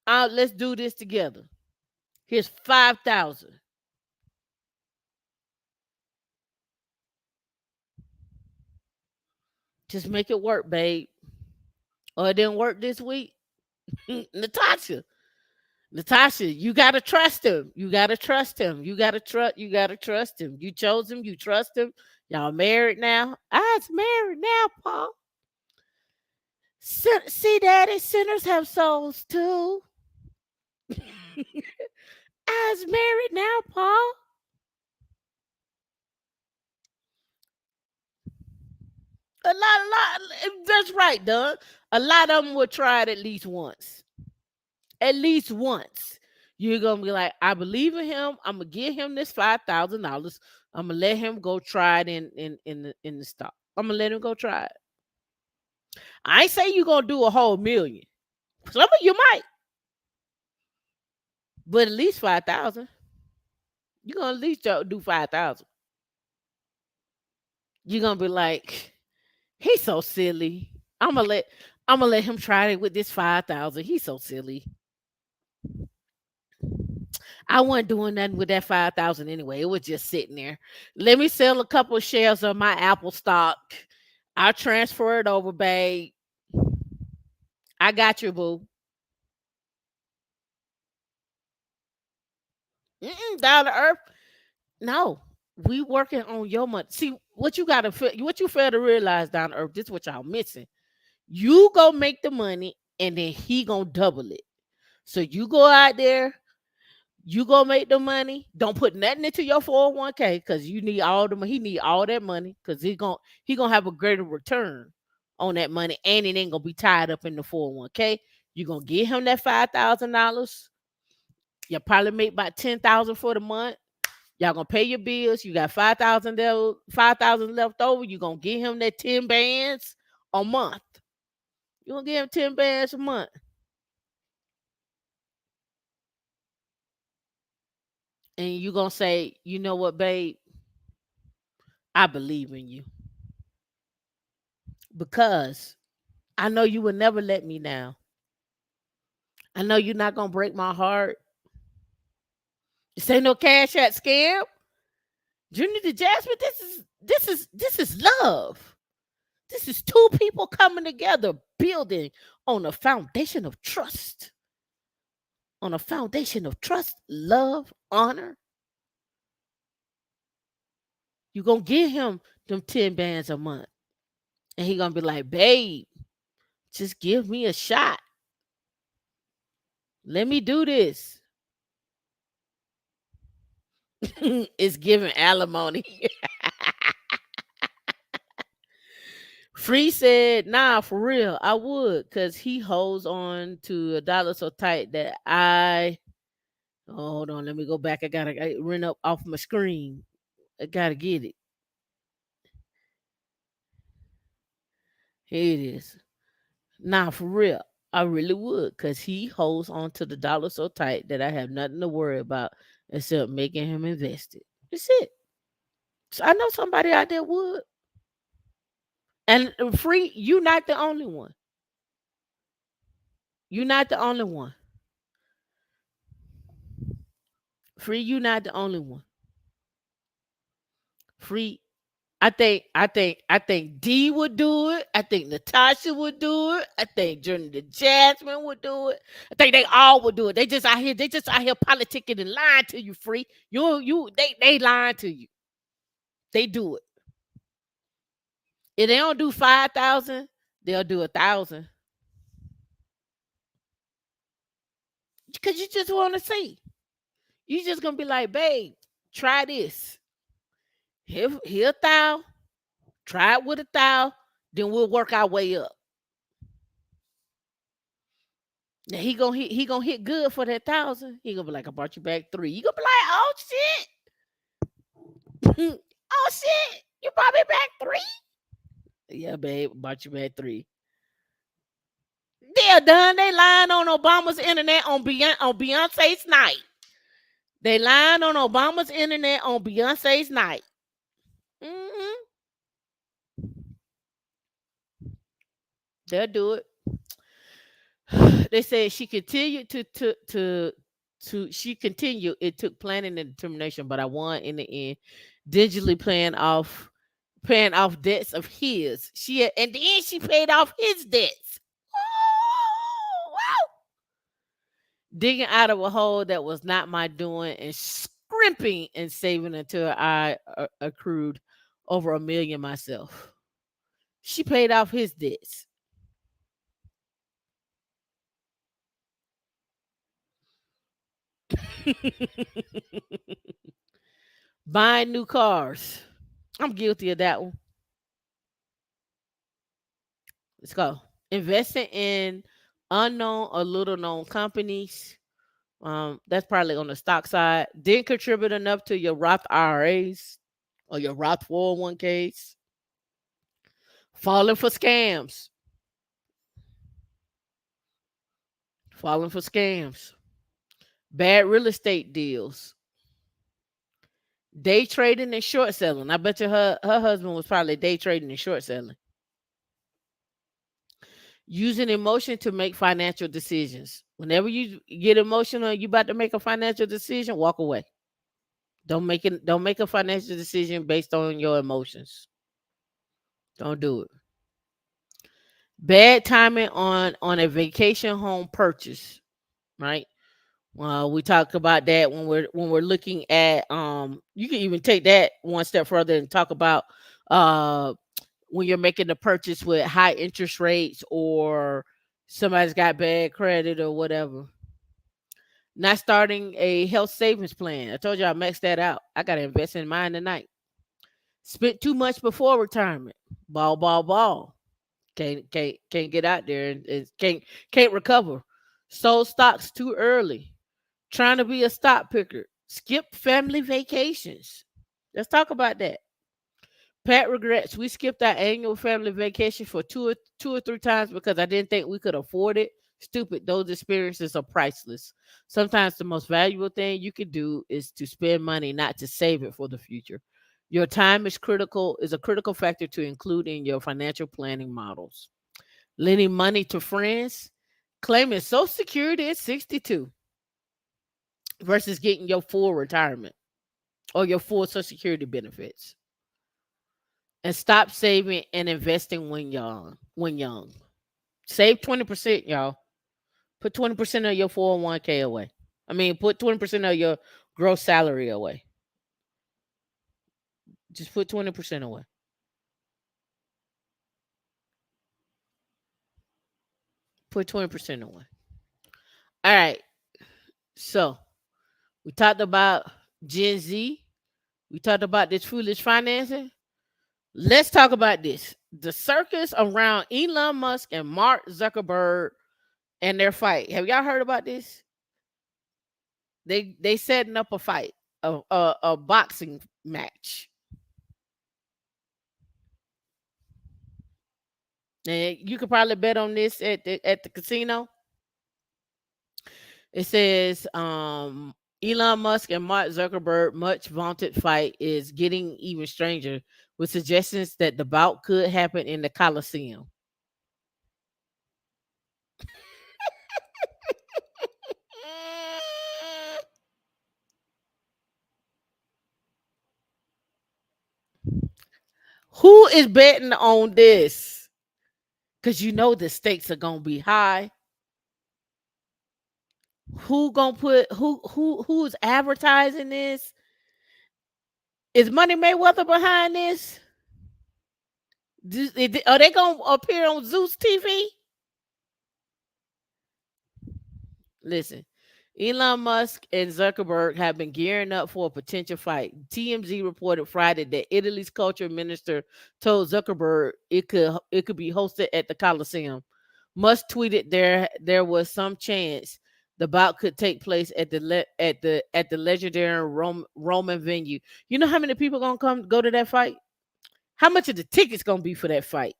Let's do this together. Here's 5,000. Just make it work, babe. Or it didn't work this week. Natasha. Natasha, you gotta trust him. You gotta trust him. You gotta trust him. You chose him, you trust him. Y'all married now. I's married now, Paul. See, Daddy, sinners have souls too. I's married now, Paul. That's right, Doug. A lot of them will try it at least once. At least once. You're gonna be like, I believe in him. I'm gonna give him this $5,000. I'm gonna let him go try it in the stock. I'm gonna let him go try it. I ain't say you're gonna do a whole million. Some of you might, but at least 5,000. You're gonna at least do 5,000. You're gonna be like, he's so silly. I'm gonna let him try it with this 5,000. He's so silly. I wasn't doing nothing with that 5,000 anyway. It was just sitting there. Let me sell a couple of shares of my Apple stock. I'll transfer it over, babe. I got you, boo. Down to earth. No, we working on your money. See what you gotta what you fail to realize, down to earth. This is what y'all missing. You go make the money, and then he gonna double it. So you go out there, you go make the money. Don't put nothing into your 401k because you need all the money. He need all that money because he gonna have a greater return on that money, and it ain't gonna be tied up in the 401k. You gonna give him that $5,000. You probably make about 10,000 for the month. Y'all gonna pay your bills. You got 5,000 there, 5,000 left over. You gonna give him that 10 bands a month. You gonna give him 10 bands a month, and you gonna say, you know what, babe, I believe in you because I know you would never let me down. I know you're not gonna break my heart. This ain't no cash out scam. Junior to Jasmine, this is love. This is two people coming together, building on a foundation of trust. On a foundation of trust, love, honor. You gonna give him them 10 bands a month. And he gonna be like, babe, just give me a shot. Let me do this. It's giving alimony. Free said, nah, for real, I would, because he holds on to a dollar so tight that hold on, let me go back. I run up off my screen. I gotta get it. Here it is. Nah, for real. I really would, because he holds on to the dollar so tight that I have nothing to worry about except making him invest it. That's it. So I know somebody out there would. And free, you not the only one. You're not the only one. Free, you not the only one. Free, I think D would do it. I think Natasha would do it. I think Journey the Jasmine would do it. I think they all would do it. They just out here politicking and lying to you, free. They lying to you. They do it. If they don't do 5,000, they'll do 1,000. Because you just want to see. You just gonna be like, babe, try this. Here 1,000. Try it with 1,000. Then we'll work our way up. Now he gonna hit good for that 1,000. He gonna be like, I brought you back 3. You gonna be like, oh shit, oh shit, you brought me back 3. Yeah, babe, brought you back 3. They're done. They lying on Obama's internet on Beyonce's night. They lying on Obama's internet on Beyonce's night. Hmm They'll do it. They said she continued to she continued. It took planning and determination, but I won in the end. Digitally paying off debts of his. And then she paid off his debts. Oh, wow. Digging out of a hole that was not my doing and scrimping and saving until I accrued over 1 million myself. She paid off his debts. Buying new cars. I'm guilty of that one. Let's go. Investing in unknown or little known companies. That's probably on the stock side. Didn't contribute enough to your Roth IRAs or your Roth 401ks. Falling for scams. Falling for scams. Bad real estate deals. Day trading and short selling. I bet you her husband was probably day trading and short selling. Using emotion to make financial decisions. Whenever you get emotional and you about to make a financial decision, walk away. Don't make a financial decision based on your emotions. Don't do it. Bad timing on a vacation home purchase, right? We talk about that when we're looking at you can even take that one step further and talk about uh when you're making the purchase with high interest rates or somebody's got bad credit or whatever. Not starting a health savings plan. I told you I maxed that out. I gotta invest in mine tonight. Spent too much before retirement. Ball, ball, ball. Can't get out there and can't recover. Sold stocks too early. Trying to be a stock picker. Skip family vacations. Let's talk about that. Pat regrets we skipped our annual family vacation for two or three times because I didn't think we could afford it. Stupid. Those experiences are priceless. Sometimes the most valuable thing you can do is to spend money, not to save it for the future. Your time is a critical factor to include in your financial planning models. Lending money to friends, claiming Social Security at 62 versus getting your full retirement or your full Social Security benefits. And stop saving and investing when young. When young, save 20%, y'all. Put 20% of your 401k away. I mean, put 20% of your gross salary away. Just put 20% away. Put 20% away. All right. So we talked about Gen Z. We talked about this foolish financing. Let's talk about this. The circus around Elon Musk and Mark Zuckerberg and their fight. Have y'all heard about this? They setting up a fight, a boxing match. And you could probably bet on this at the casino. It says Elon Musk and Mark Zuckerberg much vaunted fight is getting even stranger with suggestions that the bout could happen in the Coliseum. Who is betting on this? Because you know the stakes are gonna be high. Who gonna put who's advertising this? Is Money Mayweather behind this? Are they gonna appear on Zeus TV? Listen, Elon Musk and Zuckerberg have been gearing up for a potential fight. TMZ reported Friday that Italy's culture minister told Zuckerberg it could be hosted at the Coliseum. Musk tweeted there was some chance the bout could take place at the legendary Roman venue. You know how many people gonna go to that fight? How much of the tickets gonna be for that fight?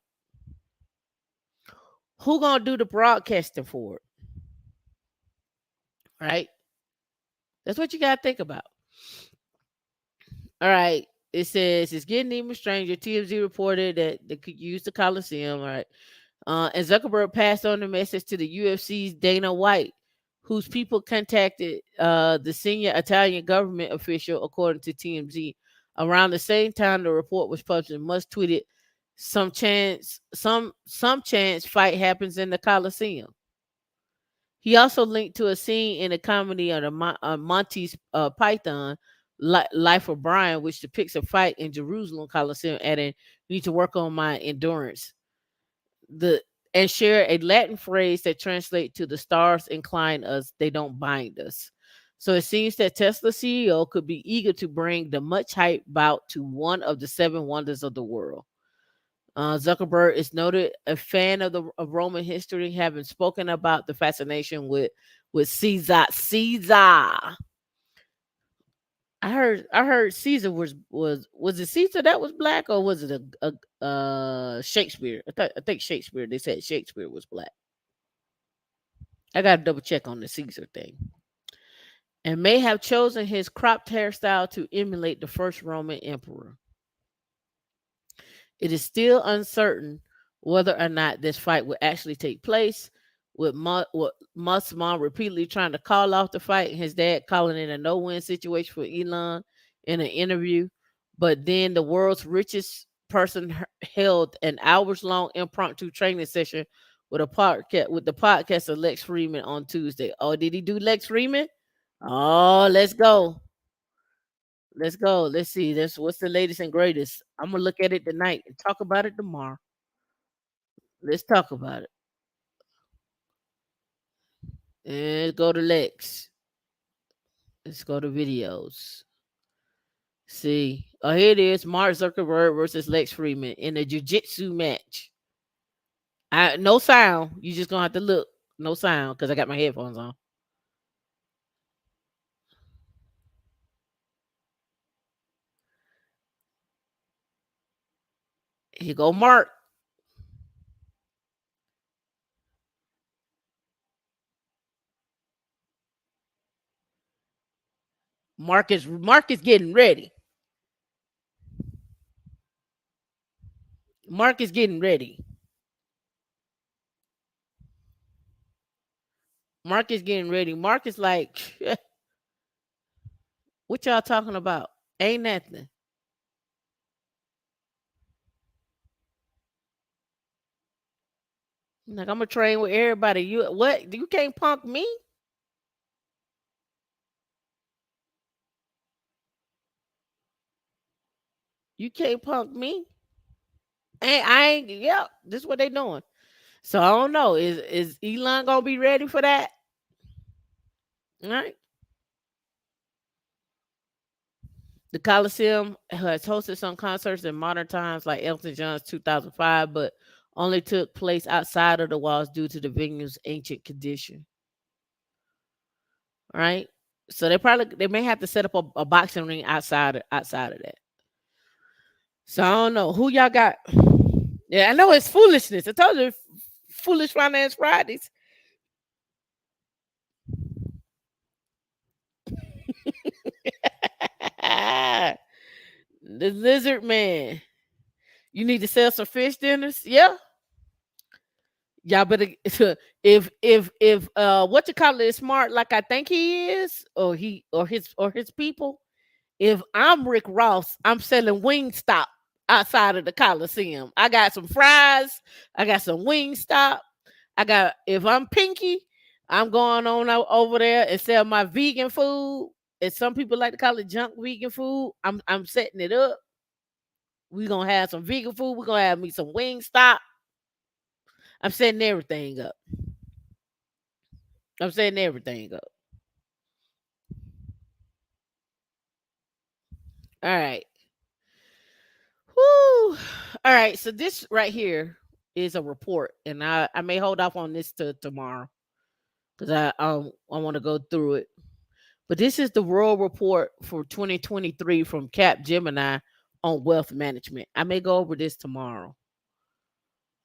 Who gonna do the broadcasting for it? Right? That's what you gotta think about. All right. It says it's getting even stranger. TMZ reported that they could use the Coliseum. All right. And Zuckerberg passed on the message to the UFC's Dana White, whose people contacted the senior Italian government official, according to TMZ. Around the same time the report was published, Musk tweeted, some chance fight happens in the Coliseum." He also linked to a scene in a comedy on Monty's Python, Life of Brian, which depicts a fight in Jerusalem Coliseum, adding, "You need to work on my endurance." The and share a Latin phrase that translates to, "The stars incline us, they don't bind us." So it seems that Tesla CEO could be eager to bring the much hyped bout to one of the seven wonders of the world. Zuckerberg is noted a fan of Roman history, having spoken about the fascination with Caesar. I heard Caesar was it Caesar that was black, or was it a Shakespeare? I think Shakespeare. They said Shakespeare was black. I got to double check on the Caesar thing. And may have chosen his cropped hairstyle to emulate the first Roman emperor. It is still uncertain whether or not this fight will actually take place, with Musk's mom repeatedly trying to call off the fight and his dad calling it a no-win situation for Elon in an interview. But then the world's richest person held an hours-long impromptu training session with the podcast of Lex Freeman on Tuesday. Oh, did he do Lex Freeman? Oh, let's go. Let's go. Let's see. That's what's the latest and greatest. I'm gonna look at it tonight and talk about it tomorrow. Let's talk about it. And go to Lex. Let's go to videos. See. Oh, here it is. Mark Zuckerberg versus Lex Freeman in a jiu-jitsu match. No sound. You just gonna have to look. No sound because I got my headphones on. Here go Mark. Mark is getting ready. Mark is getting ready. Mark is getting ready. Mark is like, what y'all talking about? Ain't nothing. Like, I'm gonna train with everybody. You what? You can't punk me. You can't punk me. I ain't. Yep, this is what they doing. So I don't know. Is Elon gonna be ready for that? All right. The Coliseum has hosted some concerts in modern times, like Elton John's 2005, but only took place outside of the walls due to the venue's ancient condition. Right. So they may have to set up a boxing ring outside of that. So I don't know who y'all got. Yeah, I know it's foolishness. I told you, foolish finance Fridays. The lizard man. You need to sell some fish dinners. Yeah, y'all better. If what you call it is smart like I think he is, or his people. If I'm Rick Ross, I'm selling Wingstop outside of the Coliseum. I got some fries. I got some Wingstop. If I'm Pinky, I'm going on over there and sell my vegan food. And some people like to call it junk vegan food. I'm setting it up. We're gonna have some vegan food. We're gonna have me some Wingstop. I'm setting everything up. I'm setting everything up. All right. Whoo. All right. So this right here is a report, and I may hold off on this to tomorrow because I want to go through it. But this is the World Report for 2023 from Cap Gemini on wealth management. I may go over this tomorrow.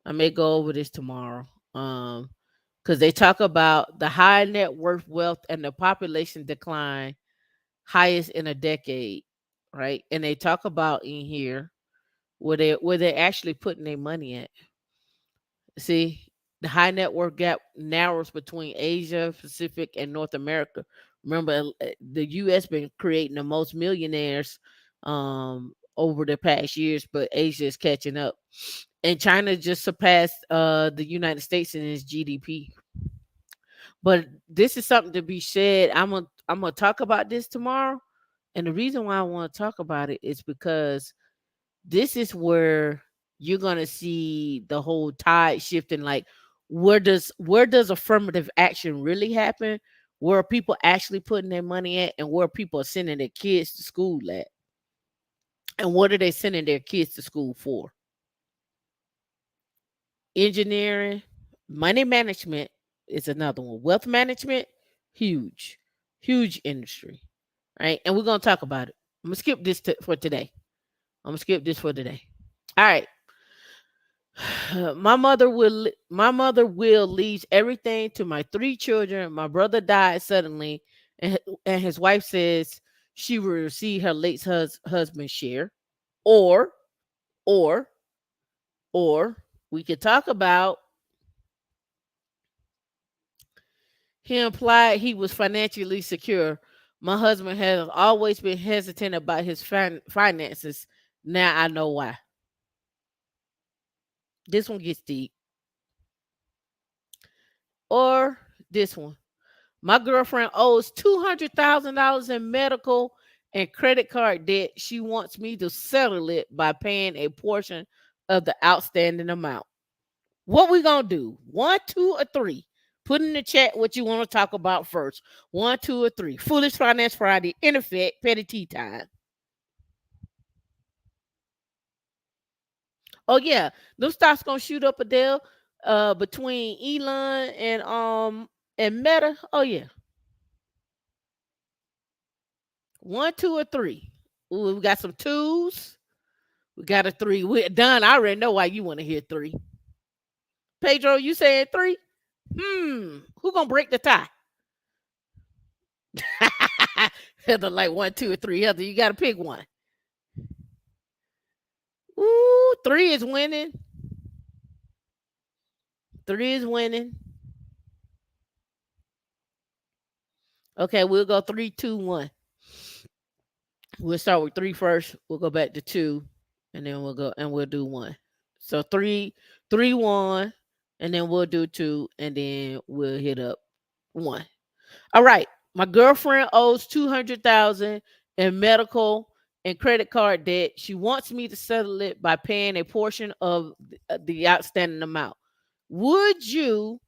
I may go over this tomorrow. Because they talk about the high net worth wealth and the population decline highest in a decade, right? And they talk about in here where they're actually putting their money at. See, the high net worth gap narrows between Asia, Pacific, and North America. Remember, the U.S. been creating the most millionaires over the past years, but Asia is catching up, and China just surpassed the United States in its GDP. But this is something to be said. I'm gonna talk about this tomorrow, and the reason why I want to talk about it is because this is where you're gonna see the whole tide shifting. Like, where does affirmative action really happen? Where are people actually putting their money at, and where people are sending their kids to school at, and what are they sending their kids to school for? Engineering, money management is another one. Wealth management, huge, huge industry, right? And we're gonna talk about it. I'm gonna skip this for today. I'm gonna skip this for today. All right. My mother will leave everything to my three children. My brother died suddenly, and his wife says she will receive her late husband's share. Or, or, or we could talk about he implied he was financially secure. My husband has always been hesitant about his finances. Now I know why. This one gets deep. Or this one. My girlfriend owes $200,000 in medical and credit card debt. She wants me to settle it by paying a portion of the outstanding amount. What we gonna do? One, two, or three? Put in the chat what you want to talk about first. One, two, or three. Foolish Finance Friday. In effect, petty tea time. Oh yeah, those stocks gonna shoot up, Adele. Between Elon and Meta. Oh yeah. One, two, or three. Ooh, we got some twos. We got a three. We done. I already know why you want to hear three. Pedro, you saying three? Who gonna break the tie? Heather like one, two, or three. Heather, you gotta pick one. Ooh, three is winning. Three is winning. Okay, we'll go three, two, one. We'll start with three first. We'll go back to two, and then we'll do one. So three, one, and then we'll do two, and then we'll hit up one. All right. My girlfriend owes 200,000 in medical and credit card debt. She wants me to settle it by paying a portion of the outstanding amount. Would you,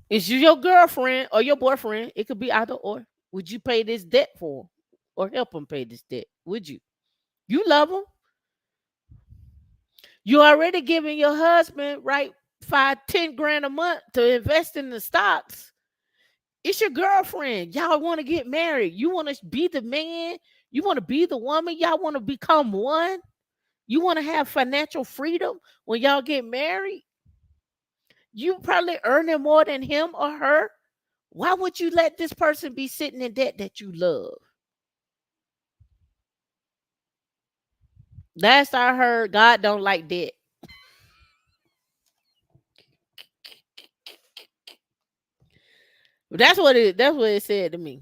is you your girlfriend or your boyfriend? It could be either or. Would you pay this debt for him or help him pay this debt? Would you? You love him. You already giving your husband, right, 5, 10 grand a month to invest in the stocks. It's your girlfriend. Y'all want to get married. You want to be the man. You want to be the woman. Y'all want to become one. You want to have financial freedom when y'all get married. You probably earning more than him or her. Why would you let this person be sitting in debt that you love? Last I heard, God don't like debt. That's what it said to me.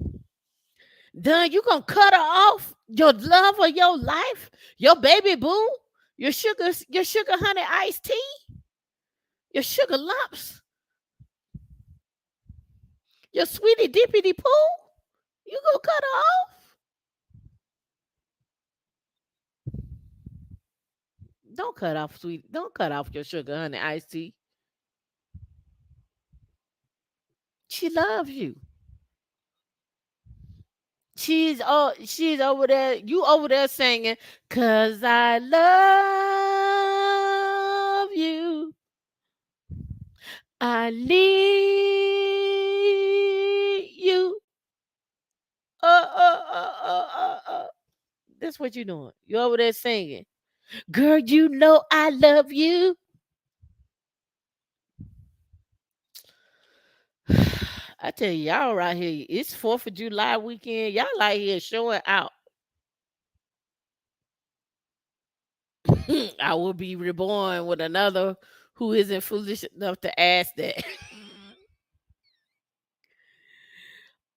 Done, you gonna cut her off? Your love of your life, your baby boo, your sugar honey iced tea, your sugar lumps, your sweetie dippity poo. You gonna cut her off? Don't cut off sweet. Don't cut off your sugar honey iced tea. She loves you. She's over there. You over there singing, "Cause I love you. I need you." That's what you doing. You over there singing. Girl, you know I love you. I tell you, y'all right here, it's 4th of July weekend. Y'all out here showing out. I will be reborn with another who isn't foolish enough to ask that.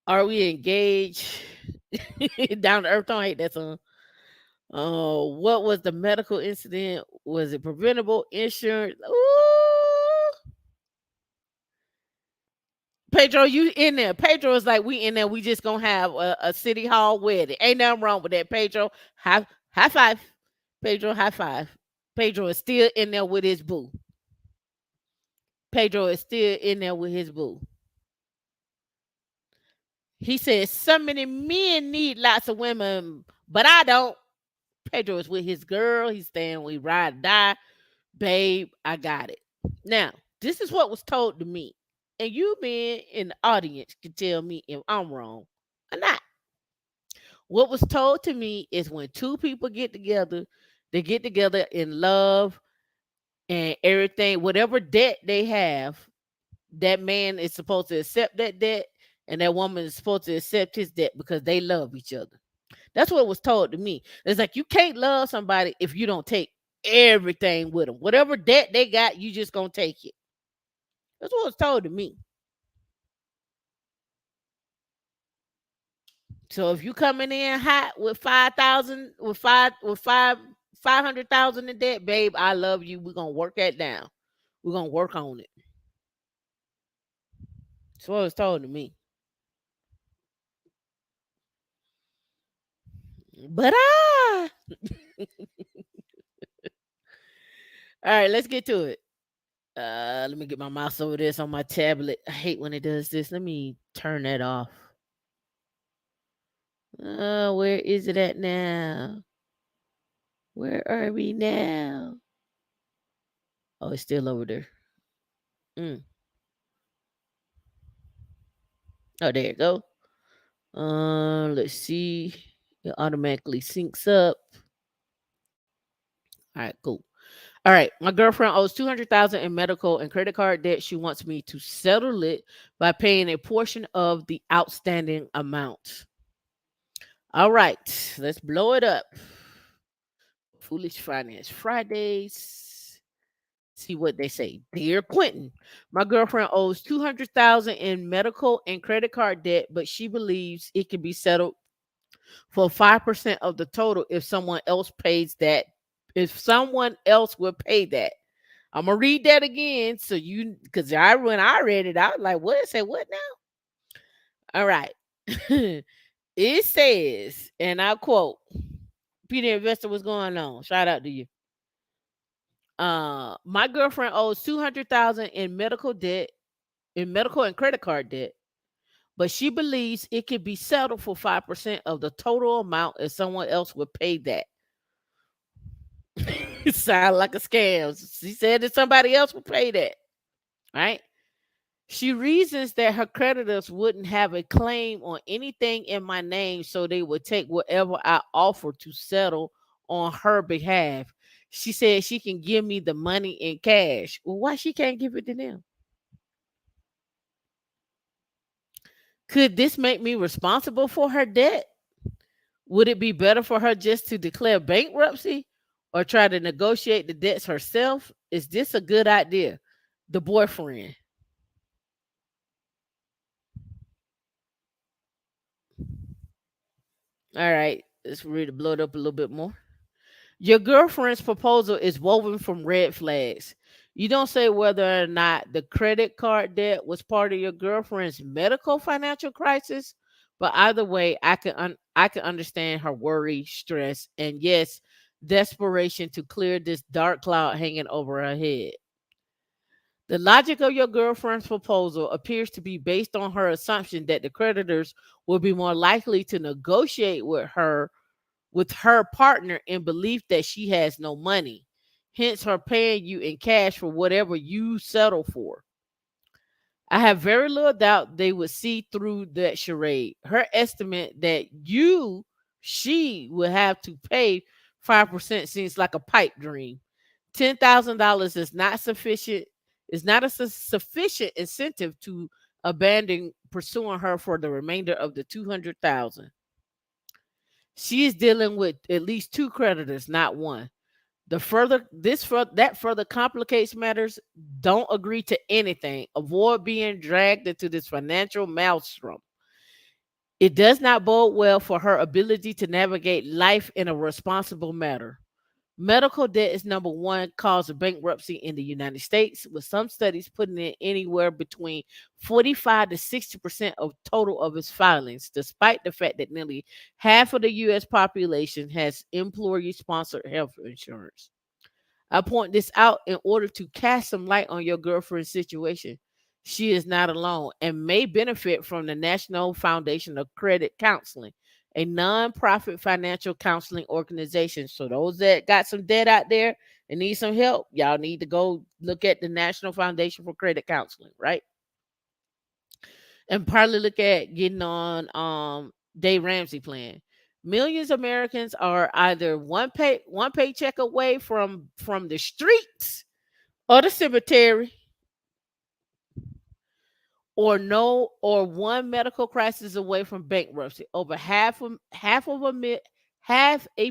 Are we engaged? Down to earth, don't hate that song. What was the medical incident? Was it preventable? Insurance? Ooh, Pedro, you in there? Pedro is like, we in there. We just gonna have a city hall wedding. Ain't nothing wrong with that, Pedro. High five, Pedro. High five. Pedro is still in there with his boo. Pedro is still in there with his boo. He says so many men need lots of women, but I don't. Pedro is with his girl. He's staying. We ride or die. Babe, I got it. Now, this is what was told to me. And you being in the audience can tell me if I'm wrong or not. What was told to me is when two people get together, they get together in love and everything, whatever debt they have, that man is supposed to accept that debt and that woman is supposed to accept his debt because they love each other. That's what was told to me. It's like you can't love somebody if you don't take everything with them. Whatever debt they got, you just gonna take it. That's what was told to me. So if you coming in hot with 5,000, with 500,000 in debt, babe, I love you. We're gonna work that down. We're gonna work on it. That's what was told to me. But all right, let's get to it. Let me get my mouse over this on my tablet. I hate when it does this. Let me turn that off. Where is it at now? Where are we now? Oh, it's still over there. Mm. Oh, there you go. Let's see. It automatically syncs up. All right, cool. All right, my girlfriend owes 200,000 in medical and credit card debt. She wants me to settle it by paying a portion of the outstanding amount. All right, let's blow it up. Foolish Finance Fridays. See what they say. Dear Quentin, my girlfriend owes 200,000 in medical and credit card debt, but she believes it can be settled for 5% of the total if someone else pays that. If someone else will pay that. I'm gonna read that again so you, because when I read it, I was like, what? It said what now? All right. It says, and I quote, Peter Investor, what's going on? Shout out to you. My girlfriend owes 200,000 in medical and credit card debt, but she believes it could be settled for 5% of the total amount if someone else would pay that. It sounds like a scam. She said that somebody else would pay that. Right? She reasons that her creditors wouldn't have a claim on anything in my name, so they would take whatever I offer to settle on her behalf. She said she can give me the money in cash. Well, why she can't give it to them? Could this make me responsible for her debt? Would it be better for her just to declare bankruptcy or try to negotiate the debts herself? Is this a good idea? The boyfriend. All right, let's read it, blow it up a little bit more. Your girlfriend's proposal is woven from red flags. You don't say whether or not the credit card debt was part of your girlfriend's medical financial crisis, but either way, I can understand her worry, stress, and yes, desperation to clear this dark cloud hanging over her head. The logic of your girlfriend's proposal appears to be based on her assumption that the creditors will be more likely to negotiate with her partner in belief that she has no money, hence her paying you in cash for whatever you settle for. I have very little doubt they would see through that charade. Her estimate that she would have to pay 5% seems like a pipe dream. $10,000 is not sufficient, is not a sufficient incentive to abandon pursuing her for the remainder of the 200,000. She is dealing with at least two creditors, not one. The further this for that further complicates matters. Don't agree to anything. Avoid being dragged into this financial maelstrom. It does not bode well for her ability to navigate life in a responsible manner. Medical debt is number one cause of bankruptcy in the United States, with some studies putting it anywhere between 45 to 60% of total of its filings, despite the fact that nearly half of the U.S. population has employee-sponsored health insurance. I point this out in order to cast some light on your girlfriend's situation. She is not alone and may benefit from the National Foundation of Credit Counseling, a nonprofit financial counseling organization. So those that got some debt out there and need some help, y'all need to go look at the National Foundation for Credit Counseling, right? And probably look at getting on Dave Ramsey plan. Millions of Americans are either one paycheck away from the streets or the cemetery, or one medical crisis away from bankruptcy. Over half a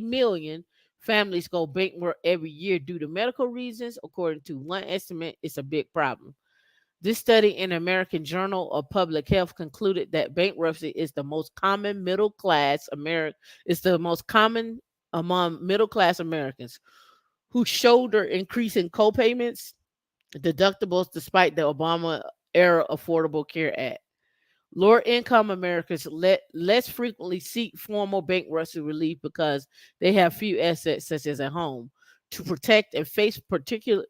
million families go bankrupt every year due to medical reasons. According to one estimate, it's a big problem. This study in American Journal of Public Health concluded that bankruptcy is the most common middle class American is the most common among middle class Americans who shoulder increasing co-payments, deductibles despite the Obama era Affordable Care Act. Lower income Americans less frequently seek formal bankruptcy relief because they have few assets, such as a home, to protect and face particular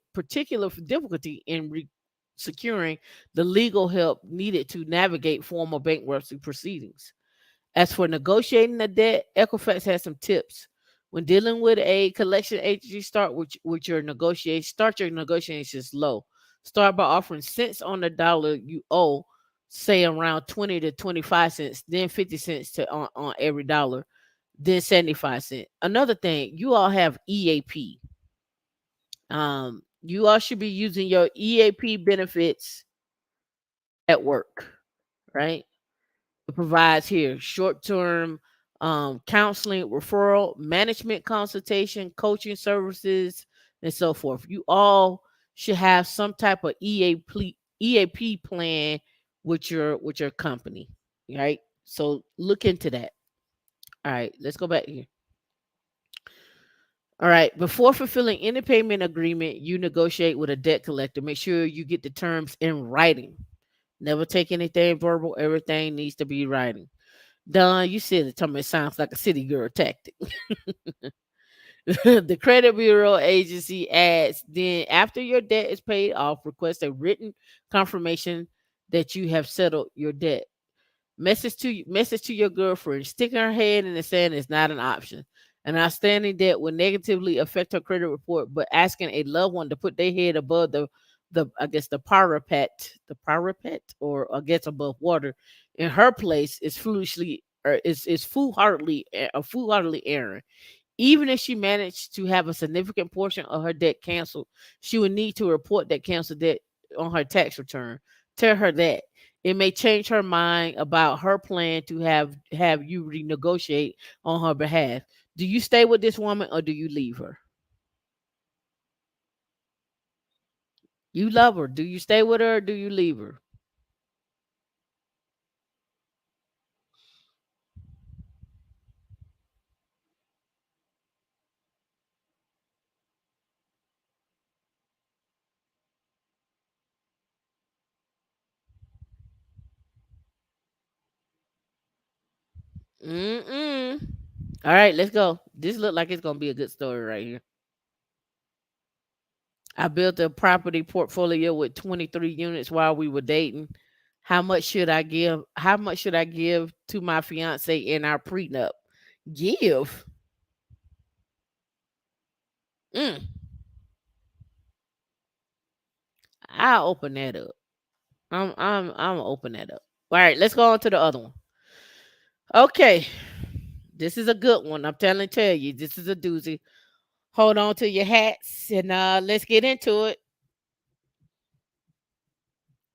difficulty in securing the legal help needed to navigate formal bankruptcy proceedings. As for negotiating the debt, Equifax has some tips. When dealing with a collection agency, start your negotiations low. Start by offering cents on the dollar you owe, say around 20 to 25 cents, then 50 cents on every dollar, then 75 cents. Another thing, you all have EAP. You all should be using your EAP benefits at work, right? It provides here short-term counseling, referral, management consultation, coaching services, and so forth. You all should have some type of EAP plan with your company, right? So look into that. All right, let's go back here. All right, before fulfilling any payment agreement, you negotiate with a debt collector. Make sure you get the terms in writing. Never take anything verbal. Everything needs to be writing. Don, you said it. Tell me it sounds like a city girl tactic. The credit bureau agency adds, then after your debt is paid off, request a written confirmation that you have settled your debt. Message to your girlfriend. Sticking her head in the sand is not an option. An outstanding debt will negatively affect her credit report, but asking a loved one to put their head above the I guess the parapet, or I guess above water in her place is foolishly or is foolhardily error. Even if she managed to have a significant portion of her debt canceled, she would need to report that canceled debt on her tax return. Tell her that. It may change her mind about her plan to have you renegotiate on her behalf. Do you stay with this woman or do you leave her? You love her. Do you stay with her or do you leave her? Mm-mm. All right, let's go. This look like it's gonna be a good story right here. I built a property portfolio with 23 units while we were dating. How much should I give? How much should I give to my fiance in our prenup? Give. Mm, I'll open that up. I'm open that up. All right, let's go on to the other one. Okay, this is a good one. Tell you, this is a doozy. Hold on to your hats and let's get into it.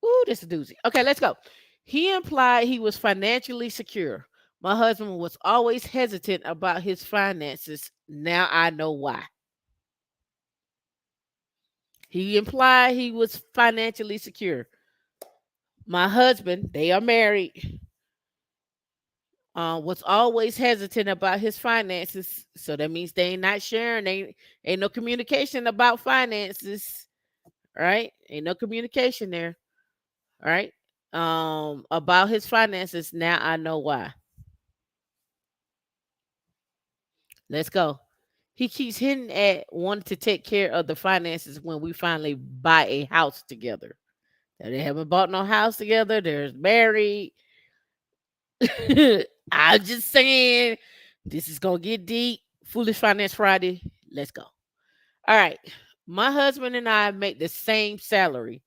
Ooh, this is a doozy. Okay, let's go. He implied he was financially secure. My husband was always hesitant about his finances. Now I know why. He implied he was financially secure. My husband, they are married, was always hesitant about his finances. So that means they ain't not sharing. Ain't no communication about finances, right? Ain't no communication there, right? About his finances. Now I know why. Let's go. He keeps hinting at wanting to take care of the finances when we finally buy a house together. Now, they haven't bought no house together. They're married. I'm just saying, this is gonna get deep. Foolish Finance Friday. Let's go. All right. My husband and I make the same salary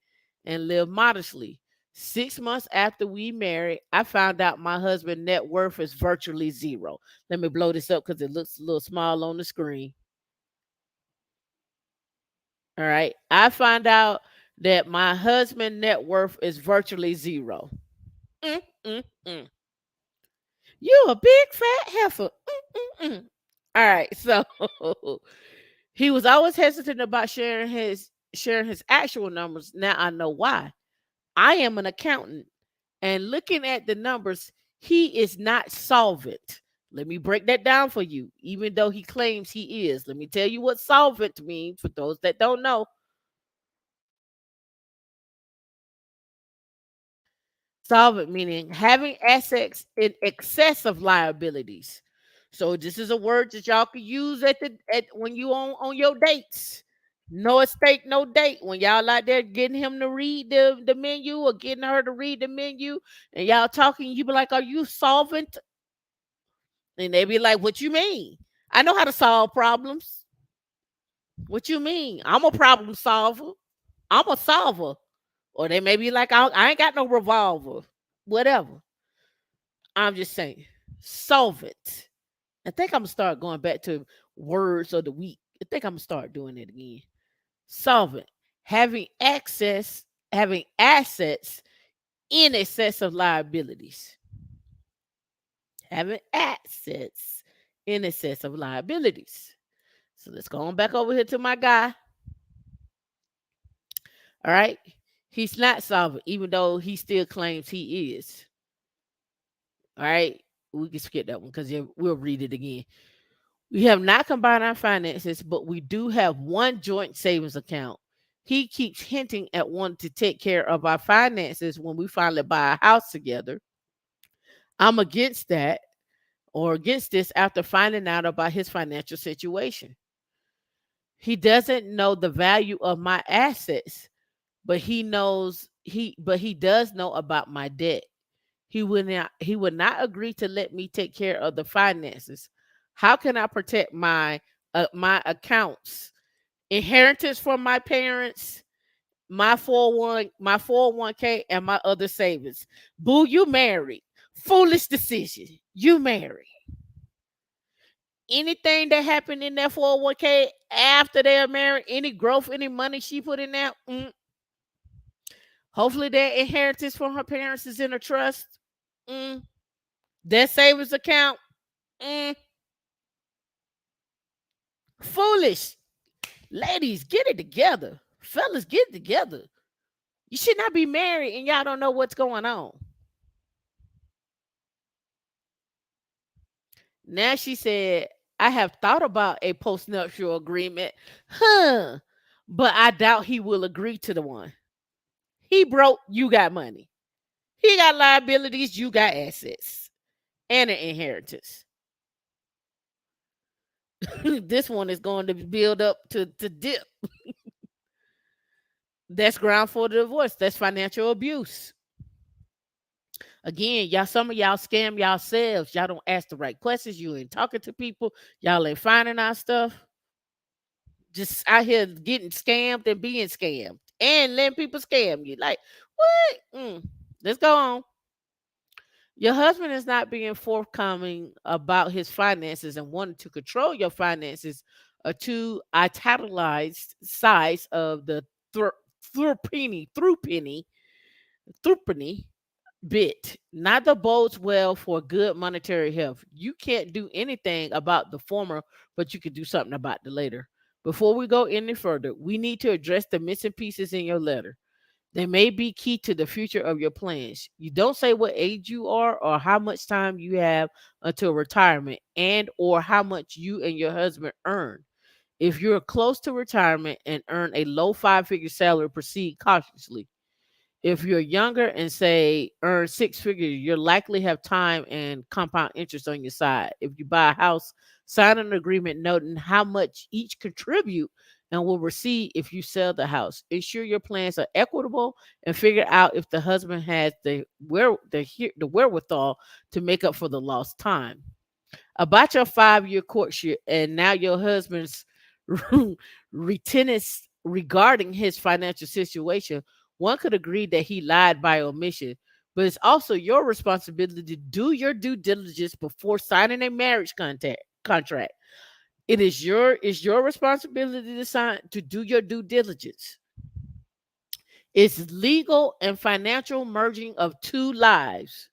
and live modestly. 6 months after we married, I found out my husband's net worth is virtually zero. Let me blow this up because it looks a little small on the screen. All right. I found out that my husband's net worth is virtually zero. Mm, mm, mm. You a big fat heifer. Mm. All right. So he was always hesitant about sharing his actual numbers. Now I know why. I am an accountant, and looking at the numbers, he is not solvent. Let me break that down for you. Even though he claims he is, let me tell you what solvent means for those that don't know. Solvent meaning having assets in excess of liabilities. So this is a word that y'all can use at when you on your dates. No estate, no date. When y'all out there getting him to read the menu or getting her to read the menu, and y'all talking, you be like, "Are you solvent?" And they be like, "What you mean? I know how to solve problems. What you mean? I'm a problem solver. I'm a solver." Or they may be like, I ain't got no revolver." Whatever. I'm just saying, solve it. I think I'm gonna start going back to words of the week. I think I'm gonna start doing it again. Solve it. Having access, having assets in excess of liabilities. Having assets in excess of liabilities. So let's go on back over here to my guy. All right. He's not solvent, even though he still claims he is. All right. We can skip that one because we'll read it again. We have not combined our finances, but we do have one joint savings account. He keeps hinting at wanting to take care of our finances when we finally buy a house together. I'm against that or against this after finding out about his financial situation. He doesn't know the value of my assets, but he does know about my debt. He would not agree to let me take care of the finances. How can I protect my accounts? Inheritance from my parents, my 401k and my other savings. Boo, you married. Foolish decision. You married. Anything that happened in that 401k after they're married, any growth, any money she put in there, hopefully that inheritance from her parents is in a trust. Mm. That savings account, mm. Foolish. Ladies, get it together. Fellas, get it together. You should not be married and y'all don't know what's going on. Now she said, I have thought about a postnuptial agreement. Huh. But I doubt he will agree to the one. He broke, you got money. He got liabilities, you got assets. And an inheritance. This one is going to build up to dip. That's ground for the divorce. That's financial abuse. Again, y'all, some of y'all scam yourselves. Y'all don't ask the right questions. You ain't talking to people. Y'all ain't finding out stuff. Just out here getting scammed and being scammed and letting people scam you. Like, what? Let's go on. Your husband is not being forthcoming about his finances and wanting to control your finances are two italicized sides of the threepenny bit. Neither bodes well for good monetary health. You can't do anything about the former, but you can do something about the later. Before we go any further, we need to address the missing pieces in your letter. They may be key to the future of your plans. You don't say what age you are or how much time you have until retirement and or how much you and your husband earn. If you're close to retirement and earn a low five-figure salary, proceed cautiously. If you're younger and say earn six figures, you'll likely have time and compound interest on your side. If you buy a house, sign an agreement noting how much each contribute and will receive if you sell the house. Ensure your plans are equitable and figure out if the husband has the wherewithal to make up for the lost time. About your 5 year courtship and now your husband's reticence regarding his financial situation, one could agree that he lied by omission, but it's also your responsibility to do your due diligence before signing a marriage contract. It's your responsibility to do your due diligence. It's legal and financial merging of two lives.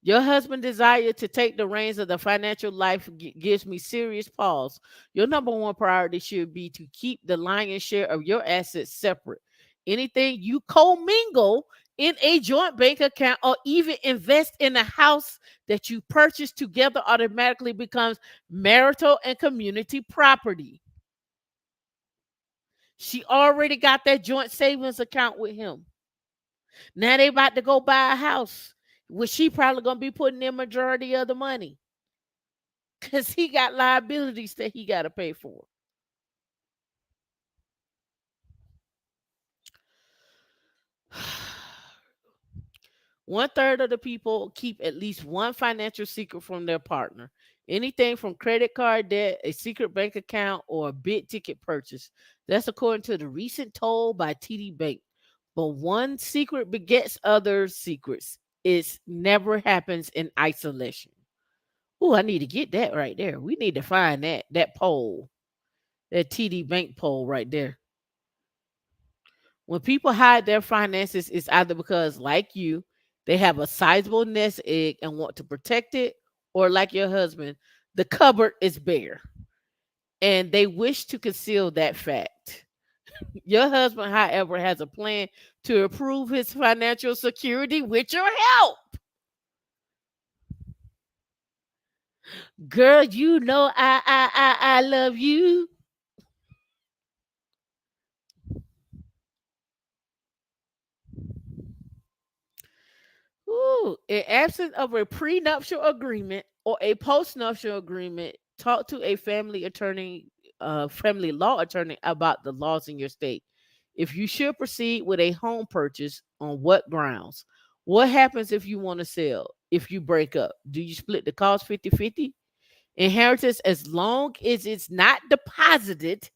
Your husband desire to take the reins of the financial life gives me serious pause. Your number one priority should be to keep the lion's share of your assets separate. Anything you commingle in a joint bank account or even invest in a house that you purchase together automatically becomes marital and community property. She already got that joint savings account with him. Now they about to go buy a house, which she probably gonna be putting in majority of the money because he got liabilities that he got to pay for. One third of the people keep at least one financial secret from their partner. Anything from credit card debt, a secret bank account, or a big ticket purchase. That's according to the recent toll by TD Bank. But one secret begets other secrets. It never happens in isolation. Oh, I need to get that right there. We need to find that poll, that TD Bank poll right there. When people hide their finances, it's either because, like you, they have a sizable nest egg and want to protect it, or like your husband, the cupboard is bare and they wish to conceal that fact. Your husband, however, has a plan to improve his financial security with your help. Girl, you know I love you. Ooh, in absence of a prenuptial agreement or a postnuptial agreement, talk to a family law attorney about the laws in your state. If you should proceed with a home purchase, on what grounds? What happens if you want to sell? If you break up, do you split the cost 50-50? Inheritance, as long as it's not deposited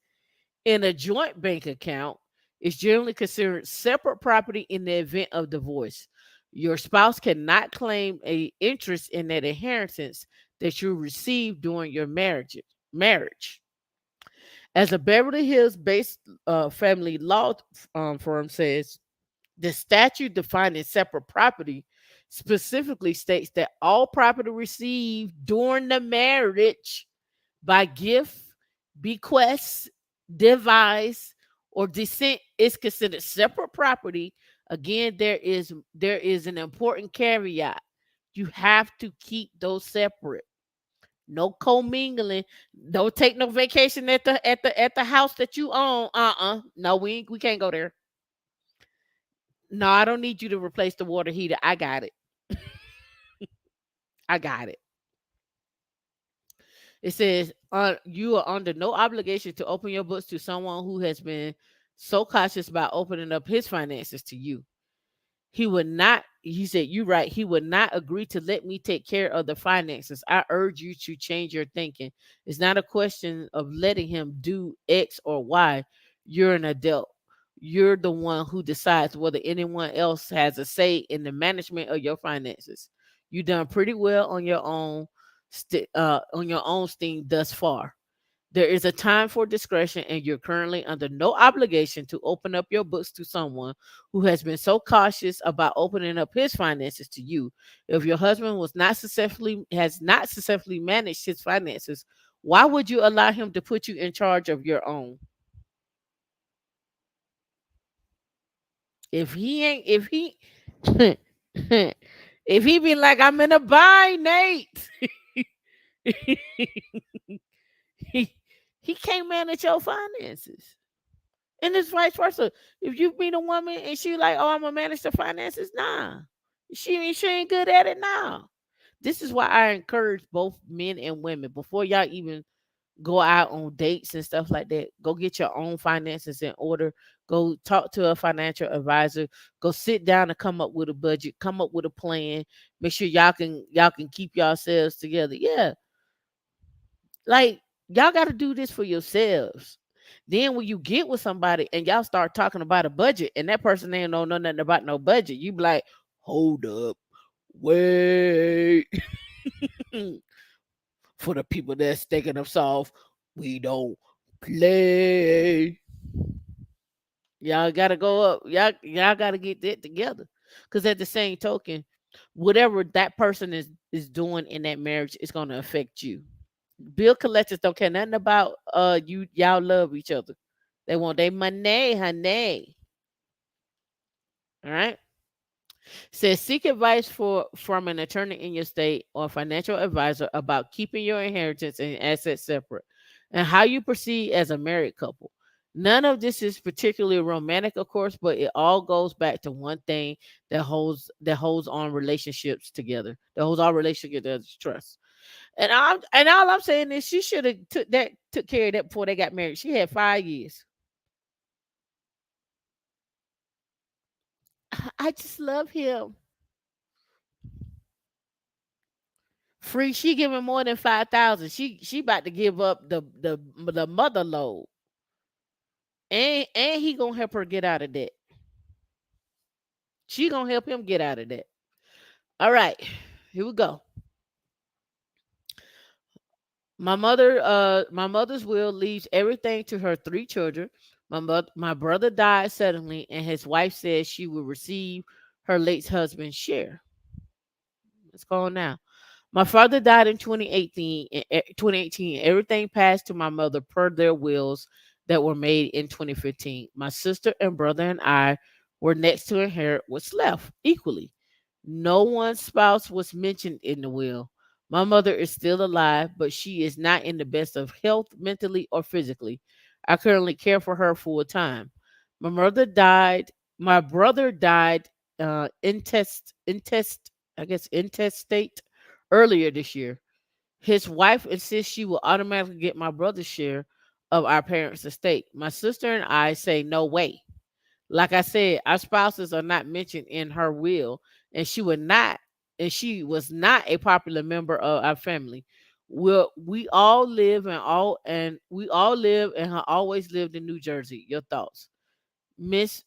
in a joint bank account, is generally considered separate property in the event of divorce. Your spouse cannot claim a interest in that inheritance that you received during your marriage. As a Beverly Hills based family law firm says, the statute defining separate property specifically states that all property received during the marriage by gift, bequest, devise, or descent is considered separate property. Again, there is an important caveat. You have to keep those separate. No commingling. Don't take no vacation at the house that you own. No, we can't go there. No, I don't need you to replace the water heater. I got it. I got it. It says, you are under no obligation to open your books to someone who has been so cautious about opening up his finances to you. He would not, he said, you right, he would not agree to let me take care of the finances. I urge you to change your thinking. It's not a question of letting him do X or Y. You're an adult. You're the one who decides whether anyone else has a say in the management of your finances. You've done pretty well on your own steam thus far. There is a time for discretion, and you're currently under no obligation to open up your books to someone who has been so cautious about opening up his finances to you. If your husband has not successfully managed his finances, Why would you allow him to put you in charge of your own? If he ain't, if he be like, I'm in a bind, Nate, he he can't manage your finances. And it's vice versa. If you meet a woman and she like, oh, I'm gonna manage the finances, nah. She ain't good at it now. This is why I encourage both men and women before y'all even go out on dates and stuff like that. Go get your own finances in order. Go talk to a financial advisor. Go sit down and come up with a budget. Come up with a plan. Make sure y'all can keep yourselves together. Yeah, like y'all got to do this for yourselves. Then when you get with somebody and y'all start talking about a budget and that person ain't know nothing about no budget, you be like, hold up, wait. For the people that's thinking of soft, we don't play. Y'all gotta go up. Y'all gotta get that together. Cause at the same token, whatever that person is doing in that marriage is gonna affect you. Bill collectors don't care nothing about y'all love each other. They want their money, honey. All right. Says seek advice for from an attorney in your state or financial advisor about keeping your inheritance and assets separate and how you proceed as a married couple. None of this is particularly romantic, of course, but it all goes back to one thing that holds on relationships together. That holds all relationships together is trust. And all I'm saying is she should have took care of that before they got married. She had 5 years. I just love him. Free, she giving more than 5,000. She about to give up the mother load, and he gonna help her get out of that. She gonna help him get out of that. All right, here we go. My mother's will leaves everything to her three children. My brother died suddenly, and his wife says she will receive her late husband's share. Let's go on now. My father died in 2018. 2018. Everything passed to my mother per their wills that were made in 2015. My sister and brother and I were next to inherit what's left equally. No one's spouse was mentioned in the will. My mother is still alive, but she is not in the best of health mentally or physically. I currently care for her full time. My mother died. My brother died intestate earlier this year. His wife insists she will automatically get my brother's share of our parents' estate. My sister and I say no way. Like I said, our spouses are not mentioned in her will, and she was not a popular member of our family. We all live and have always lived in New Jersey. Your thoughts? Miss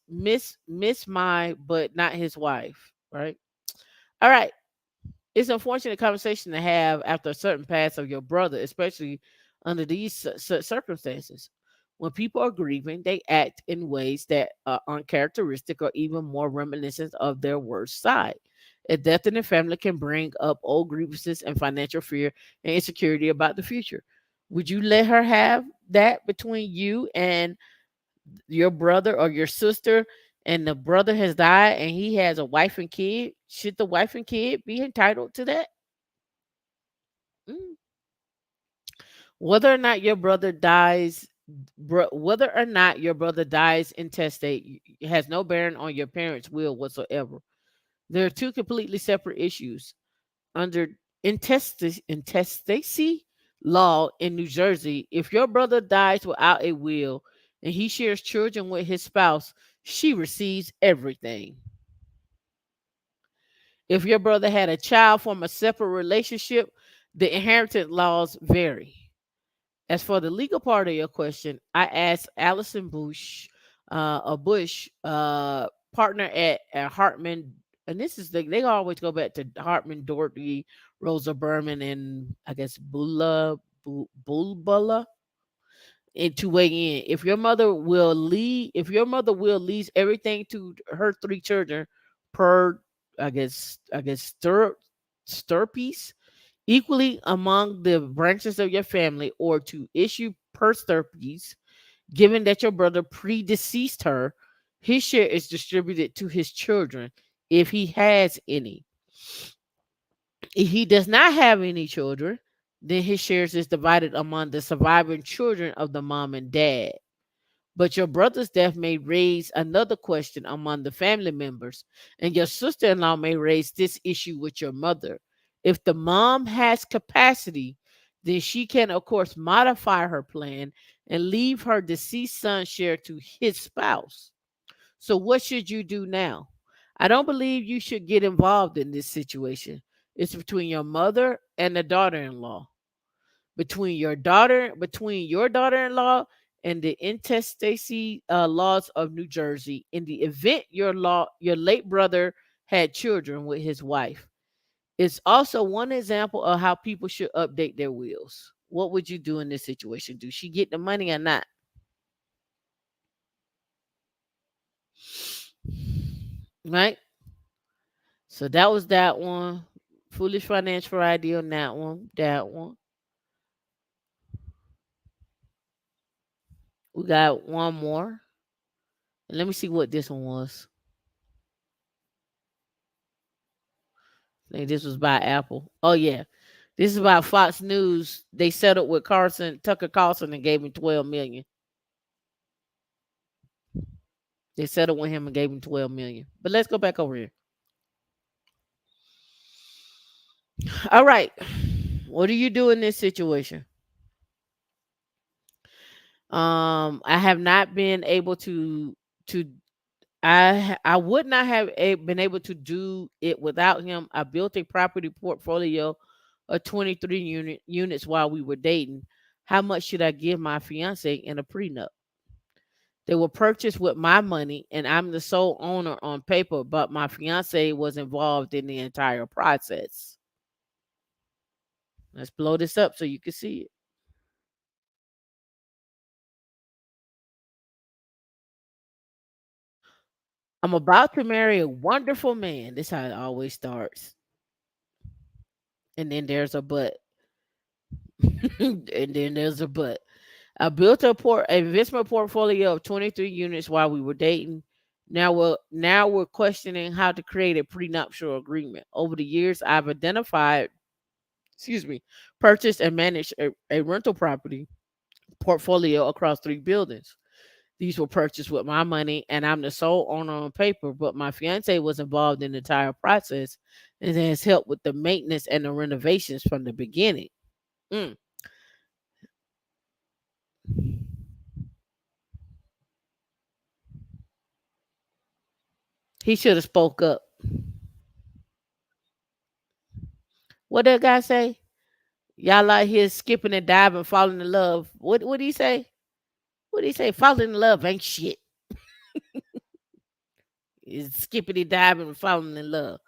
my but not his wife, right? All right. It's an unfortunate conversation to have after a certain pass of your brother, especially under these circumstances. When people are grieving, they act in ways that are uncharacteristic or even more reminiscent of their worst side. A death in the family can bring up old grievances and financial fear and insecurity about the future. Would you let her have that between you and your brother or your sister, and the brother has died and he has a wife and kid? Should the wife and kid be entitled to that? Mm. Whether or not your brother dies, whether or not your brother dies intestate has no bearing on your parents' will whatsoever. There are two completely separate issues. Under intestacy law in New Jersey, if your brother dies without a will and he shares children with his spouse, she receives everything. If your brother had a child from a separate relationship, the inheritance laws vary. As for the legal part of your question, I asked Allison Bush, partner at Hartman, and this is they always go back to Hartman, Doherty, Rosa Berman, and I guess Bulbula, and to weigh in. If your mother will leaves everything to her three children per, I guess stir piece. equally among the branches of your family, or to issue persterpes, given that your brother predeceased her, his share is distributed to his children if he has any. If he does not have any children, then his shares is divided among the surviving children of the mom and dad. But your brother's death may raise another question among the family members, and your sister in law may raise this issue with your mother. If the mom has capacity, then she can, of course, modify her plan and leave her deceased son's share to his spouse. So, what should you do now? I don't believe you should get involved in this situation. It's between your mother and the daughter in law, between your daughter-in-law and the intestacy laws of New Jersey. In the event your late brother had children with his wife, it's also one example of how people should update their wills. What would you do in this situation? Do she get the money or not? Right. So that was that one. Foolish financial idea on that one. That one. We got one more. And let me see what this one was. I think this was by Apple. Oh yeah. This is about Fox News. They settled with Tucker Carlson, and gave him 12 million. They settled with him and gave him 12 million. But let's go back over here. All right. What do you do in this situation? I have not been able to I would not have been able to do it without him. I built a property portfolio of 23 units while we were dating. How much should I give my fiance in a prenup? They were purchased with my money, and I'm the sole owner on paper, but my fiance was involved in the entire process. Let's blow this up so you can see it. I'm about to marry a wonderful man. This is how it always starts. And then there's a but. And then there's a but. I built an investment portfolio of 23 units while we were dating. Now we're questioning how to create a prenuptial agreement. Over the years, I've identified, excuse me, purchased and managed a rental property portfolio across 3 buildings. These were purchased with my money, and I'm the sole owner on paper, but my fiance was involved in the entire process and has helped with the maintenance and the renovations from the beginning. Mm. He should have spoke up. What that guy say? Y'all out here skipping and diving, falling in love. What did he say? What did he say? Falling in love ain't shit. It's skipping and diving and falling in love.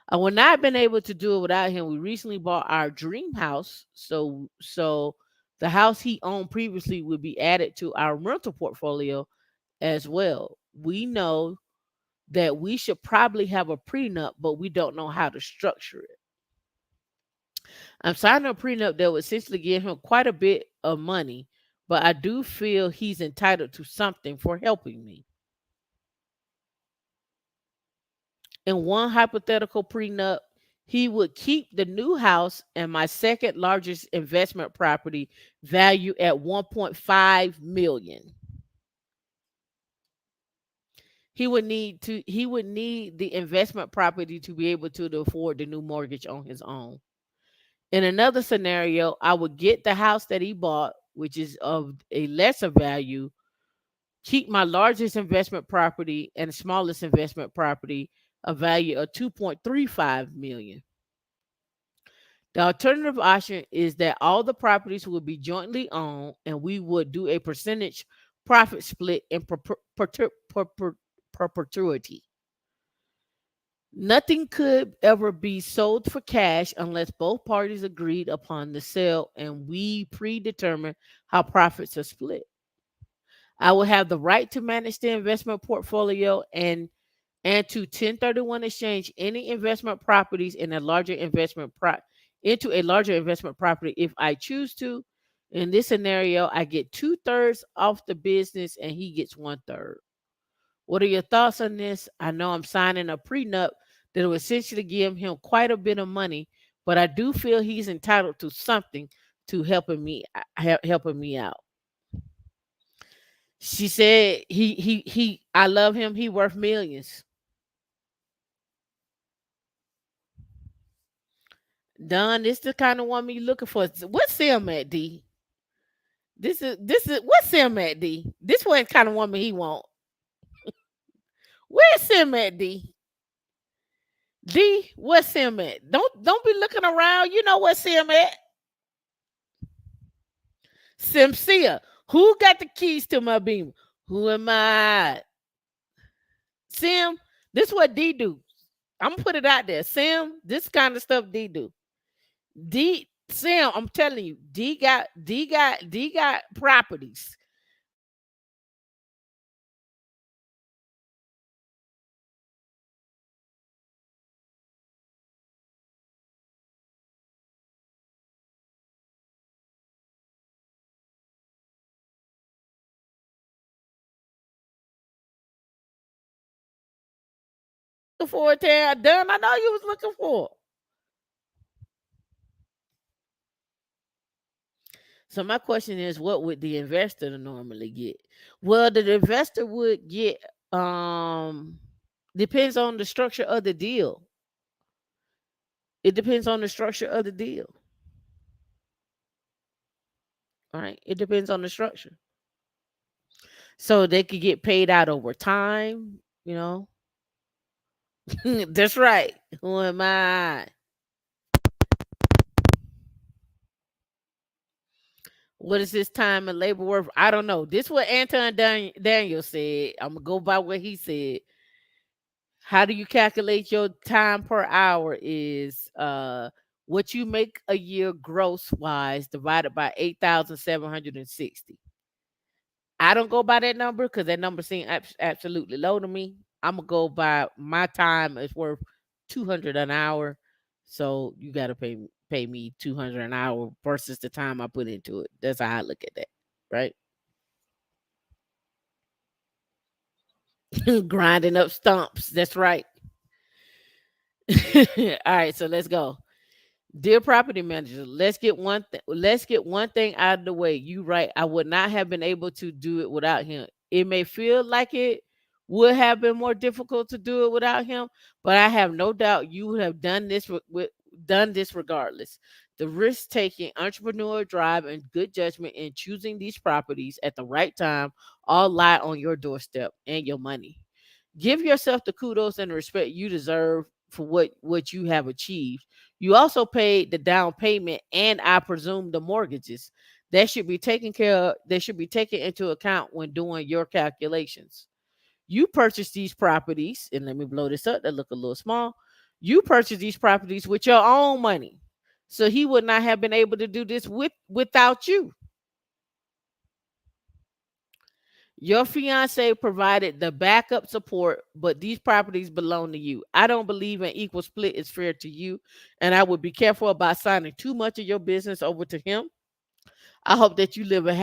I would not have been able to do it without him. We recently bought our dream house, so the house he owned previously would be added to our rental portfolio as well. We know that we should probably have a prenup, but we don't know how to structure it. I'm signing a prenup that would essentially give him quite a bit of money, but I do feel he's entitled to something for helping me. In one hypothetical prenup, he would keep the new house and my second largest investment property valued at 1.5 million. He would need the investment property to be able to afford the new mortgage on his own. In another scenario, I would get the house that he bought, which is of a lesser value, keep my largest investment property and smallest investment property, a value of 2.35 million. The alternative option is that all the properties would be jointly owned and we would do a percentage profit split in perpetuity. Nothing could ever be sold for cash unless both parties agreed upon the sale and we predetermine how profits are split. I will have the right to manage the investment portfolio and to 1031 exchange any investment properties in a larger into a larger investment property if I choose to. In this scenario, I get 2/3 off the business and he gets 1/3. What are your thoughts on this? I know I'm signing a prenup that will essentially give him quite a bit of money, but I do feel he's entitled to something to helping me out. She said he I love him. He worth millions. Don, this the kind of woman you looking for. What's Sim at, D? This is what's Sim at, D? This what kind of woman he want. Where's Sim at, D? D, what's Sim at? Don't be looking around. You know what Sim at? Simcia. Who got the keys to my beam? Who am I? Sim, this what D do. I'm gonna put it out there. Sim, this kind of stuff D do. D Sim, I'm telling you, D got properties. Looking for it, done. I know you was looking for. So my question is, what would the investor normally get? Well, the investor would get depends on the structure of the deal. It depends on the structure of the deal. All right. It depends on the structure. So they could get paid out over time, you know. That's right. Who am I? What is this time and labor worth? I don't know. This what Anton Daniel said. I'm gonna go by what he said. How do you calculate your time per hour? Is what you make a year gross wise divided by 8,760. I don't go by that number because that number seems absolutely low to me. I'm gonna go by my time is worth 200 an hour, so you got to pay me 200 an hour versus the time I put into it. That's how I look at that, right? Grinding up stumps. That's right. All right, so let's go. Dear property manager, let's get one thing out of the way. You right, I would not have been able to do it without him. It may feel like it would have been more difficult to do it without him, but I have no doubt you would have done this regardless. The risk taking, entrepreneur drive, and good judgment in choosing these properties at the right time all lie on your doorstep and your money. Give yourself the kudos and the respect you deserve for what you have achieved. You also paid the down payment and I presume the mortgages. That should be taken care of. They should be taken into account when doing your calculations. You purchased these properties, and let me blow this up. That look a little small. You purchased these properties with your own money, so he would not have been able to do this without you. Your fiance provided the backup support, but these properties belong to you. I don't believe an equal split is fair to you, and I would be careful about signing too much of your business over to him. I hope you live a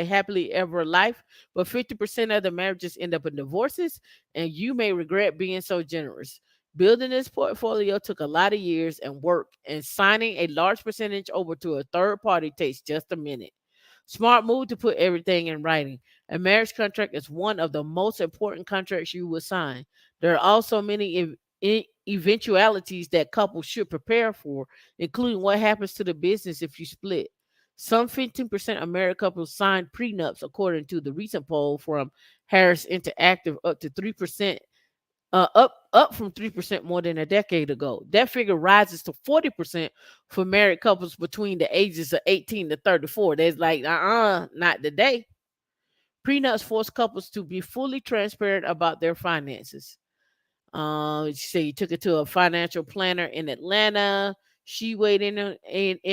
happily ever life, but 50% of the marriages end up in divorces, and you may regret being so generous. Building this portfolio took a lot of years and work, and signing a large percentage over to a third party takes just a minute. Smart move to put everything in writing. A marriage contract is one of the most important contracts you will sign. There are also many eventualities that couples should prepare for, including what happens to the business if you split. Some 15% of married couples sign prenups, according to the recent poll from Harris Interactive, up to 3%, up from 3% more than a decade ago. That figure rises to 40% for married couples between the ages of 18 to 34. There's like, not today. Prenups force couples to be fully transparent about their finances. She said you took it to a financial planner in Atlanta. She weighed in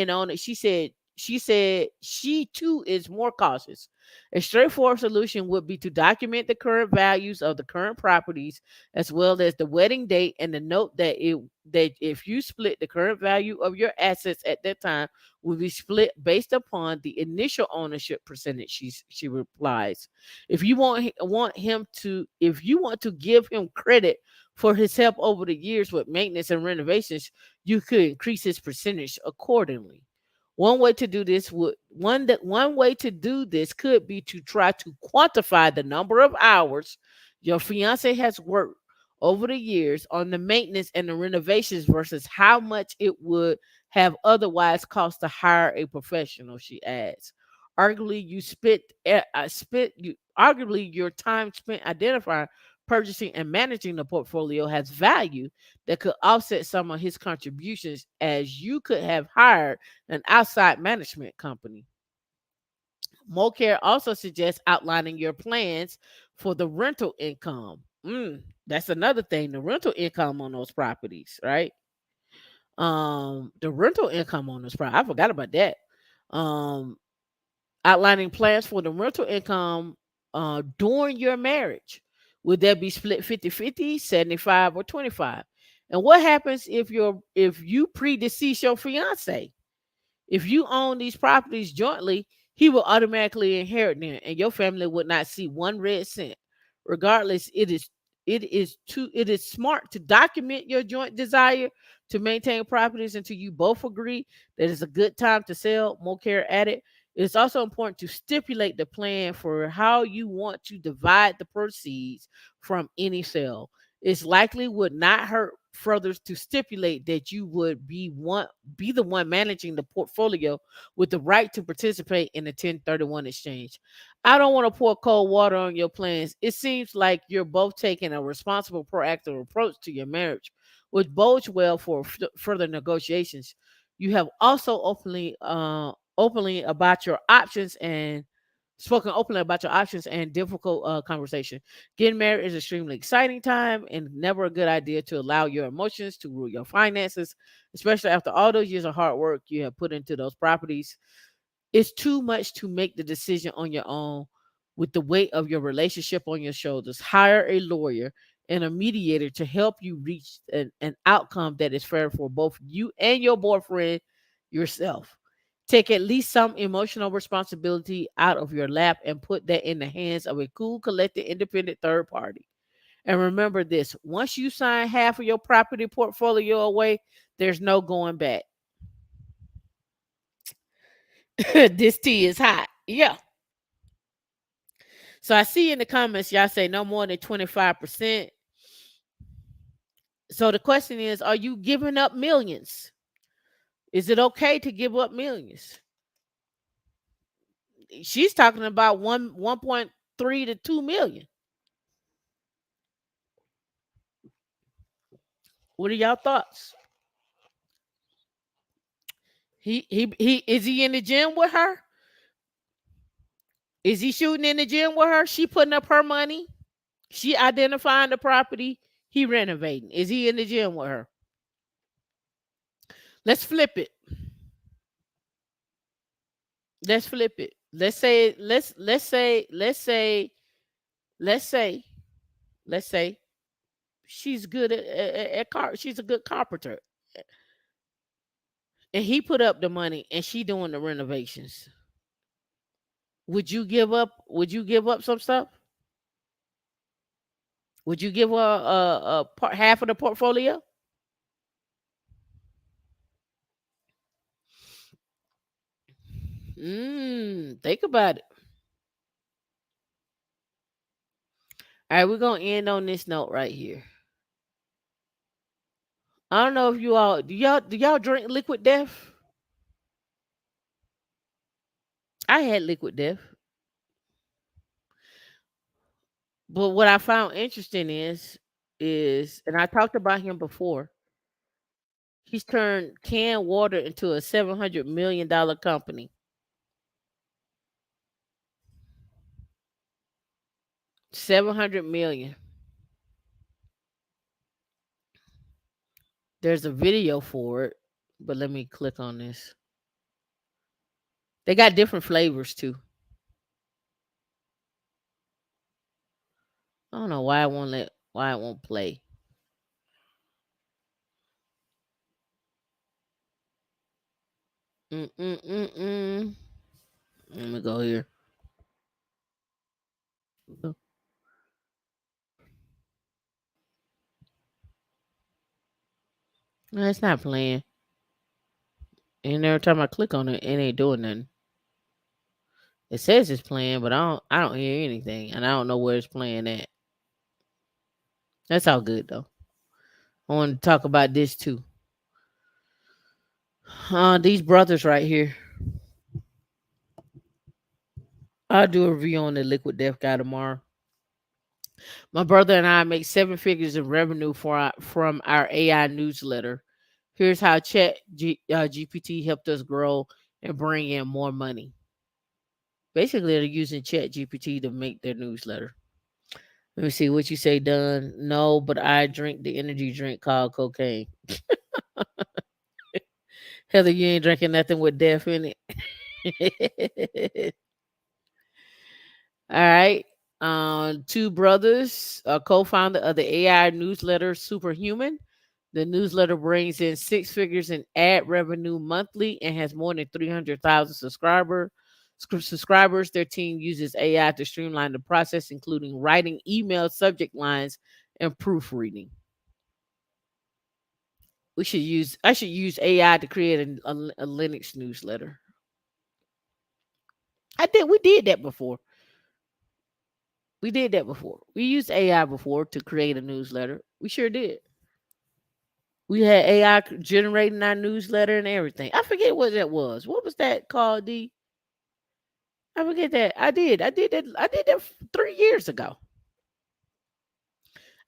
on it. She said she said she too is more cautious. A straightforward solution would be to document the current values of the current properties as well as the wedding date and the note that if you split the current value of your assets at that time will be split based upon the initial ownership percentage. She replies, if you want to give him credit for his help over the years with maintenance and renovations, you could increase his percentage accordingly. One way to do this could be to try to quantify the number of hours your fiance has worked over the years on the maintenance and the renovations versus how much it would have otherwise cost to hire a professional, she adds. Arguably your time spent identifying, purchasing, and managing the portfolio has value that could offset some of his contributions, as you could have hired an outside management company. Mocare also suggests outlining your plans for the rental income. That's another thing, the rental income on those properties, right? The rental income on this property, I forgot about that. Um, Outlining plans for the rental income during your marriage. Would that be split 50-50, 75, or 25? And what happens if you predecease your fiance? If you own these properties jointly, he will automatically inherit them, and your family would not see one red cent. Regardless, it is smart to document your joint desire to maintain properties until you both agree that it's a good time to sell. Mocare added. It's also important to stipulate the plan for how you want to divide the proceeds from any sale. It's likely would not hurt further to stipulate that you would be the one managing the portfolio with the right to participate in the 1031 exchange. I don't want to pour cold water on your plans. It seems like you're both taking a responsible, proactive approach to your marriage, which bodes well for further negotiations. You have also openly about your options and spoken openly about your options and difficult conversation. Getting married is extremely exciting time and never a good idea to allow your emotions to rule your finances, especially after all those years of hard work you have put into those properties. It's too much to make the decision on your own with the weight of your relationship on your shoulders. Hire a lawyer and a mediator to help you reach an outcome that is fair for both you and your boyfriend yourself. Take at least some emotional responsibility out of your lap and put that in the hands of a cool, collected, independent third party. And remember this, once you sign half of your property portfolio away, there's no going back. This tea is hot. Yeah. So I see in the comments, y'all say no more than 25%. So the question is, are you giving up millions? Is it okay to give up millions? She's talking about 1.3 to 2 million. What are y'all thoughts? He is he in the gym with her? Is he shooting in the gym with her? She putting up her money. She identifying the property. He renovating. Is he in the gym with her? Let's flip it. Let's flip it. Let's say let's say she's good she's a good carpenter, and he put up the money and she doing the renovations. Would you give up some stuff? Would you give her half of the portfolio? Think about it. All right, we're gonna end on this note right here. I don't know if you all do y'all drink liquid death? I had liquid death, but what I found interesting is and I talked about him before. He's turned canned water into a $700 million company. 700 million. There's a video for it, but let me click on this. They got different flavors too. I don't know why it won't play. Mm. Let me go here. No, it's not playing. And every time I click on it, it ain't doing nothing. It says it's playing, but I don't hear anything, and I don't know where it's playing at. That's all good though. I want to talk about this too. These brothers right here. I'll do a review on the Liquid Death guy tomorrow. My brother and I make seven figures in revenue from our AI newsletter. Here's how GPT helped us grow and bring in more money. Basically, they're using Chat GPT to make their newsletter. Let me see what you say, done. No, but I drink the energy drink called cocaine. Heather, you ain't drinking nothing with death in it. All right. Two brothers, co-founder of the AI newsletter Superhuman. The newsletter brings in six figures in ad revenue monthly and has more than 300,000 subscribers. Their team uses AI to streamline the process, including writing email subject lines and proofreading. I should use AI to create a Linux newsletter. We did that before. We did that before. We used AI before to create a newsletter. We sure did. We had AI generating our newsletter and everything. I forget what that was. What was that called? I forget that. I did that. I did that 3 years ago.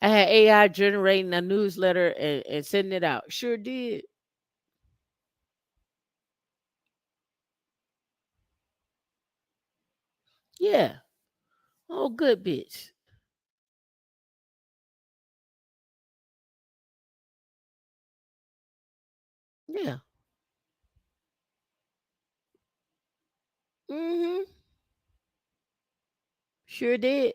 I had AI generating a newsletter and sending it out. Sure did. Yeah. Oh, good bitch. Yeah. Mm-hmm. Sure did.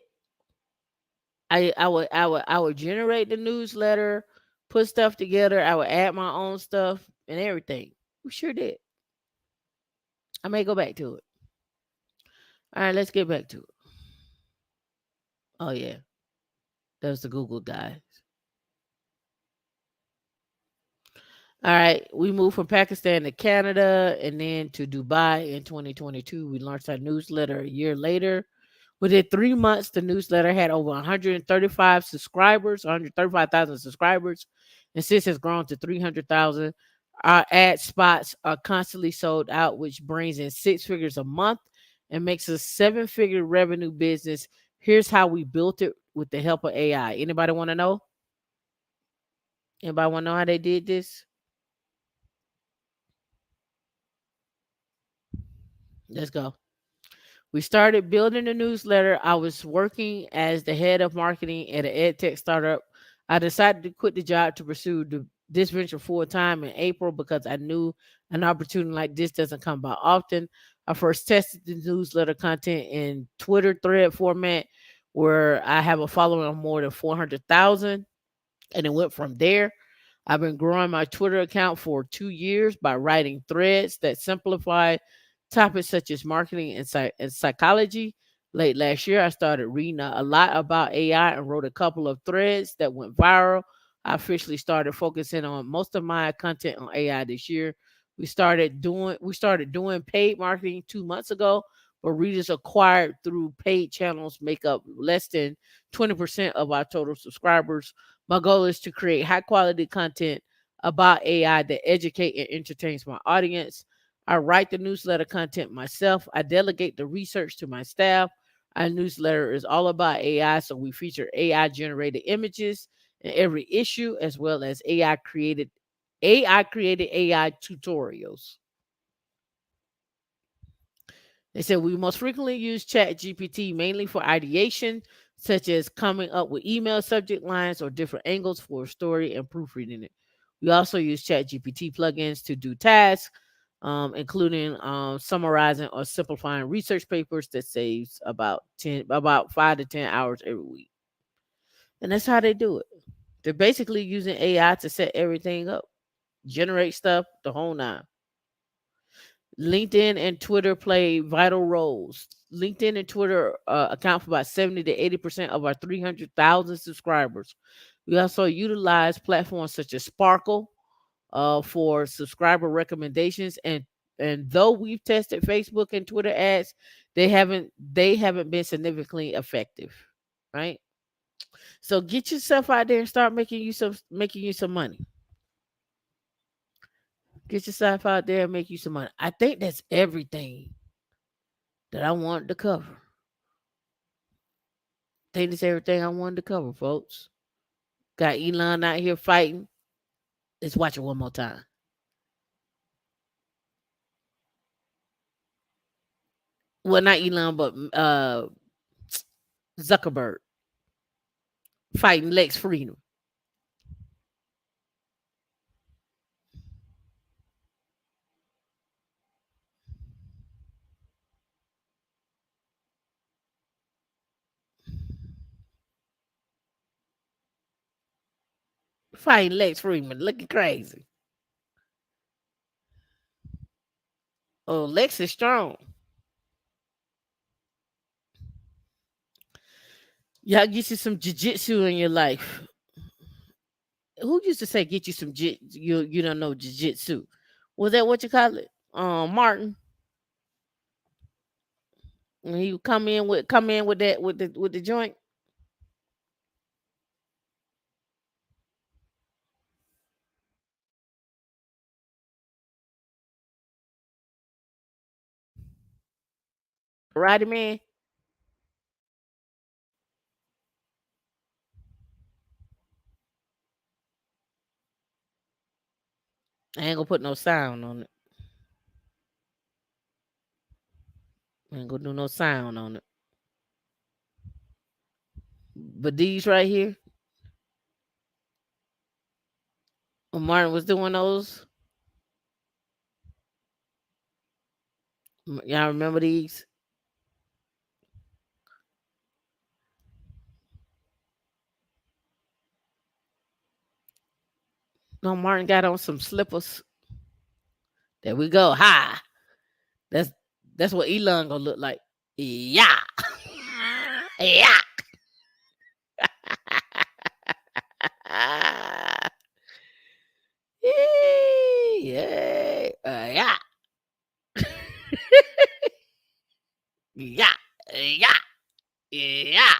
I would generate the newsletter, put stuff together. I would add my own stuff and everything. We sure did. I may go back to it. All right, let's get back to it. Oh yeah, that was the Google guy. All right, we moved from Pakistan to Canada and then to Dubai in 2022. We launched our newsletter a year later. Within 3 months, the newsletter had over 135 subscribers, 135,000 subscribers, and since has grown to 300,000. Our ad spots are constantly sold out, which brings in six figures a month and makes a seven-figure revenue business. Here's how we built it with the help of AI. Anybody want to know? Anybody want to know how they did this? Let's go. We started building the newsletter. I was working as the head of marketing at an ed tech startup. I decided to quit the job to pursue this venture full time in April because I knew an opportunity like this doesn't come by often. I first tested the newsletter content in Twitter thread format, where I have a following of more than 400,000, and it went from there. I've been growing my Twitter account for 2 years by writing threads that simplify topics such as marketing and psychology. Late last year, I started reading a lot about AI and wrote a couple of threads that went viral. I officially started focusing on most of my content on AI this year. We started doing paid marketing 2 months ago, but readers acquired through paid channels make up less than 20% of our total subscribers. My goal is to create high quality content about AI that educate and entertains my audience. I write the newsletter content myself. I delegate the research to my staff. Our newsletter is all about AI, so we feature AI generated images in every issue, as well as AI created AI tutorials. They said we most frequently use Chat GPT mainly for ideation, such as coming up with email subject lines or different angles for a story and proofreading it. We also use Chat GPT plugins to do tasks including summarizing or simplifying research papers that saves about 5 to 10 hours every week. And that's how they do it. They're basically using AI to set everything up, generate stuff, the whole nine. LinkedIn and Twitter play vital roles. LinkedIn and Twitter account for about 70 to 80% of our 300,000 subscribers. We also utilize platforms such as Sparkle for subscriber recommendations, and though we've tested Facebook and Twitter ads, they haven't been significantly effective, right? So get yourself out there and start making you some money. Get yourself out there and make you some money. I think that's everything that I wanted to cover. I think that's everything I wanted to cover, folks. Got Elon out here fighting. Let's watch it one more time. Well, not Elon, but Zuckerberg fighting Lex Freedom. Fighting Lex Freeman, looking crazy. Oh, Lex is strong. Y'all get you some jiu-jitsu in your life. Who used to say get you some you don't know jiu-jitsu? Was that what you call it? Martin. When he would come in with that with the joint. Roddy man. I ain't gonna put no sound on it. I ain't gonna do no sound on it. But these right here, when Martin was doing those, y'all remember these? No, Martin got on some slippers. There we go. Hi. That's that's what Elon gonna look like. Yeah. Yeah. Yeah. Yeah. Yeah. Yeah. Yeah.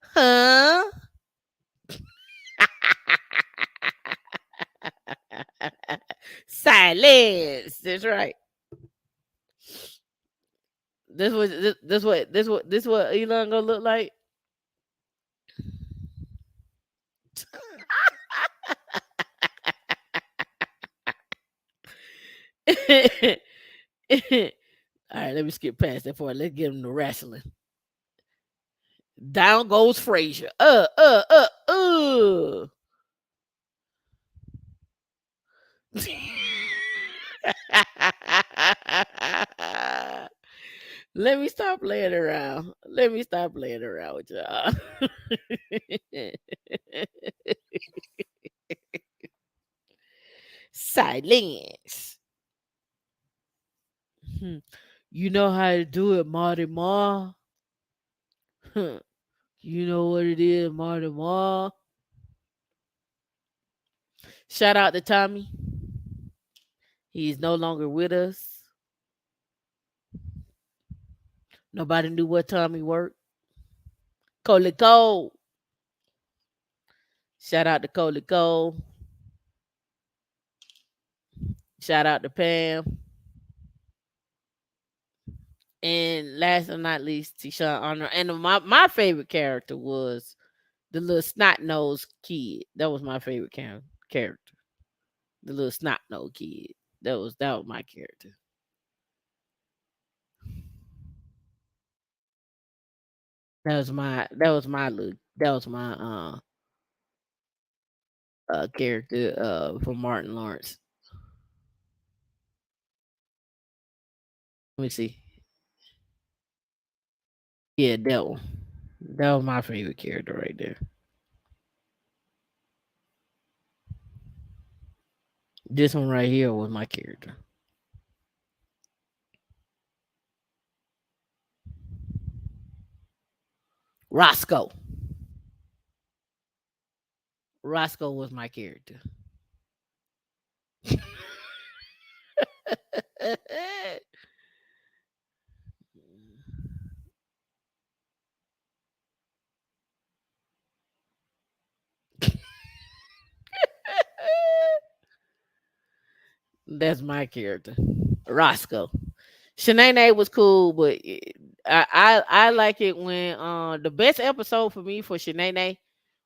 Huh? Silence. That's right. This what Elon gonna look like. All right, let me skip past that part. Let's get him to wrestling. Down goes Frazier. Let me stop playing around. Let me stop playing around with y'all. Silence. Hmm. You know how to do it, Marty Ma. Huh. You know what it is, Marty Ma. Shout out to Tommy. He's no longer with us. Nobody knew what Tommy worked. Coley Cole. Shout out to Coley Cole. Shout out to Pam. And last but not least, Tisha Honor. And my favorite character was the little snot nosed kid. That was my favorite character. The little snot nosed kid. That was my character. That was my character from Martin Lawrence. Let me see. Yeah, that one. That was my favorite character right there. This one right here was my character. Roscoe. Roscoe was my character. That's my character. Roscoe. Shanae was cool, but I like it when the best episode for me for Shanae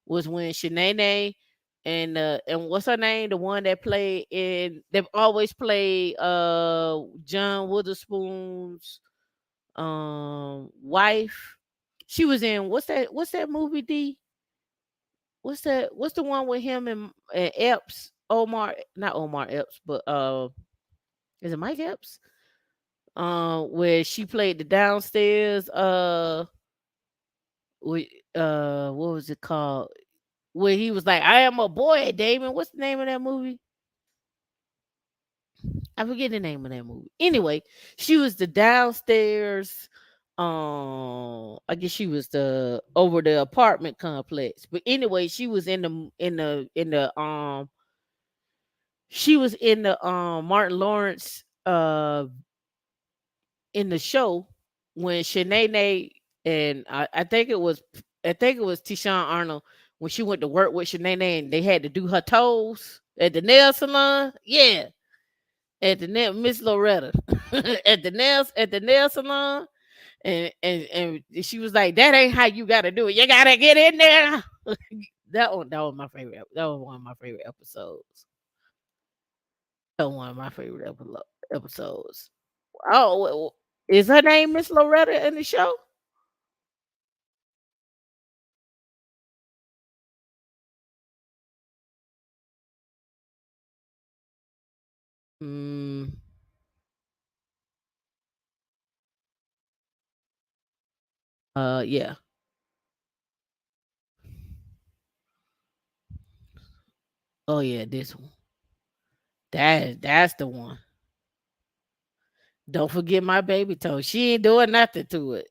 was when Shanae and what's her name? The one that played in they've always played John Witherspoon's wife. She was in what's that movie D? What's the one with him and Epps? Omar, not Omar Epps, but is it Mike Epps? Where she played the downstairs with what was it called? Where he was like, I am a boy, Damon. What's the name of that movie? I forget the name of that movie. Anyway, she was the downstairs. I guess she was the over the apartment complex. But anyway, she was in the she was in the Martin Lawrence in the show when Shanae and I think it was Tishawn Arnold when she went to work with Shanae and they had to do her toes at the nail salon. Yeah, at the nail Miss Loretta at the nail salon, and she was like, "That ain't how you got to do it. You got to get in there." That was my favorite. That was one of my favorite episodes. That was one of my favorite episodes. Oh, is her name Miss Loretta in the show? Mm, yeah. Oh yeah, this one. That's the one. Don't forget my baby toe. She ain't doing nothing to it.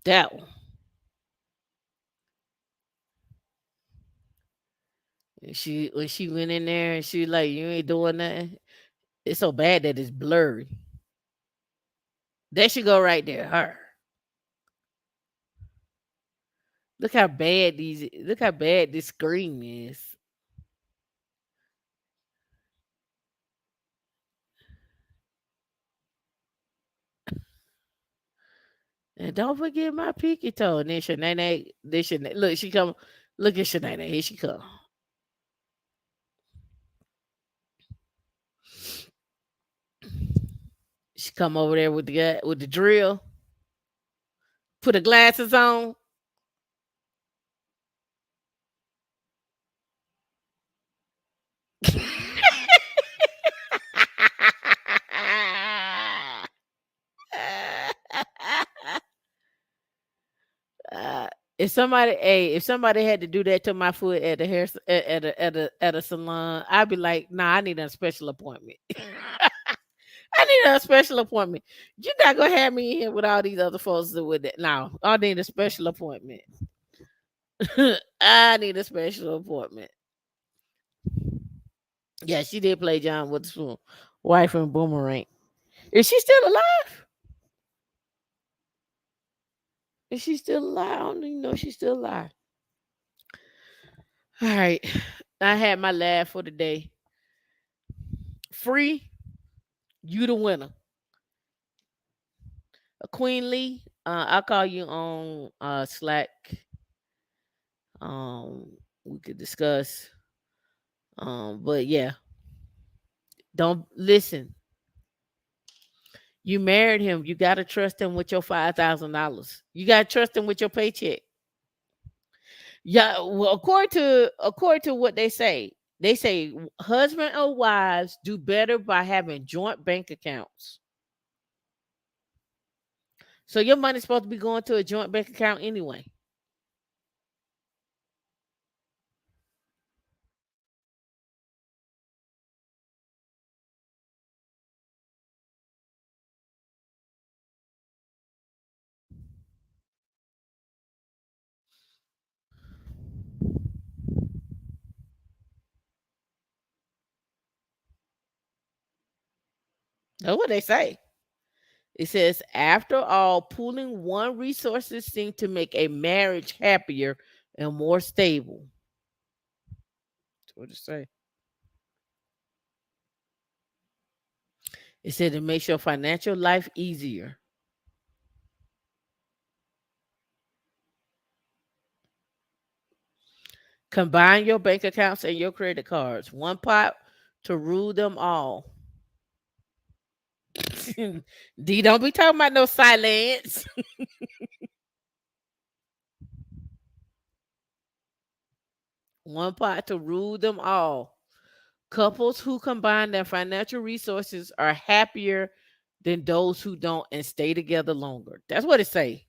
That one. And she when she went in there and she like, you ain't doing nothing. It's so bad that it's blurry. There she go right there. Her. Look how bad this screen is. And don't forget my pinky toe. And then Shanae, look, she come. Look at Shanae. Here she come. She come over there with the guy with the drill. Put her glasses on. Uh, if somebody had to do that to my foot at the hair at a salon, I'd be like, nah, I need a special appointment. I need a special appointment. You're not gonna have me in here with all these other folks that with it. No, I need a special appointment. I need a special appointment. Yeah, she did play John Witherspoon, wife in Boomerang. Is she still alive? Is she still alive? I don't even know if she's still alive. All right. I had my laugh for the day. Free, you the winner. Queen Lee, I'll call you on Slack. We could discuss. But yeah, don't listen. You married him. You gotta trust him with your $5,000. You gotta trust him with your paycheck. Yeah, well, according to what they say, They say husband or wives do better by having joint bank accounts. So your money's supposed to be going to a joint bank account anyway. That's what they say. It says, after all, pooling one resources seem to make a marriage happier and more stable. That's what it say. It said it makes your financial life easier. Combine your bank accounts and your credit cards. One pot to rule them all. D, don't be talking about no silence. One pot to rule them all. Couples who combine their financial resources are happier than those who don't and stay together longer. That's what it say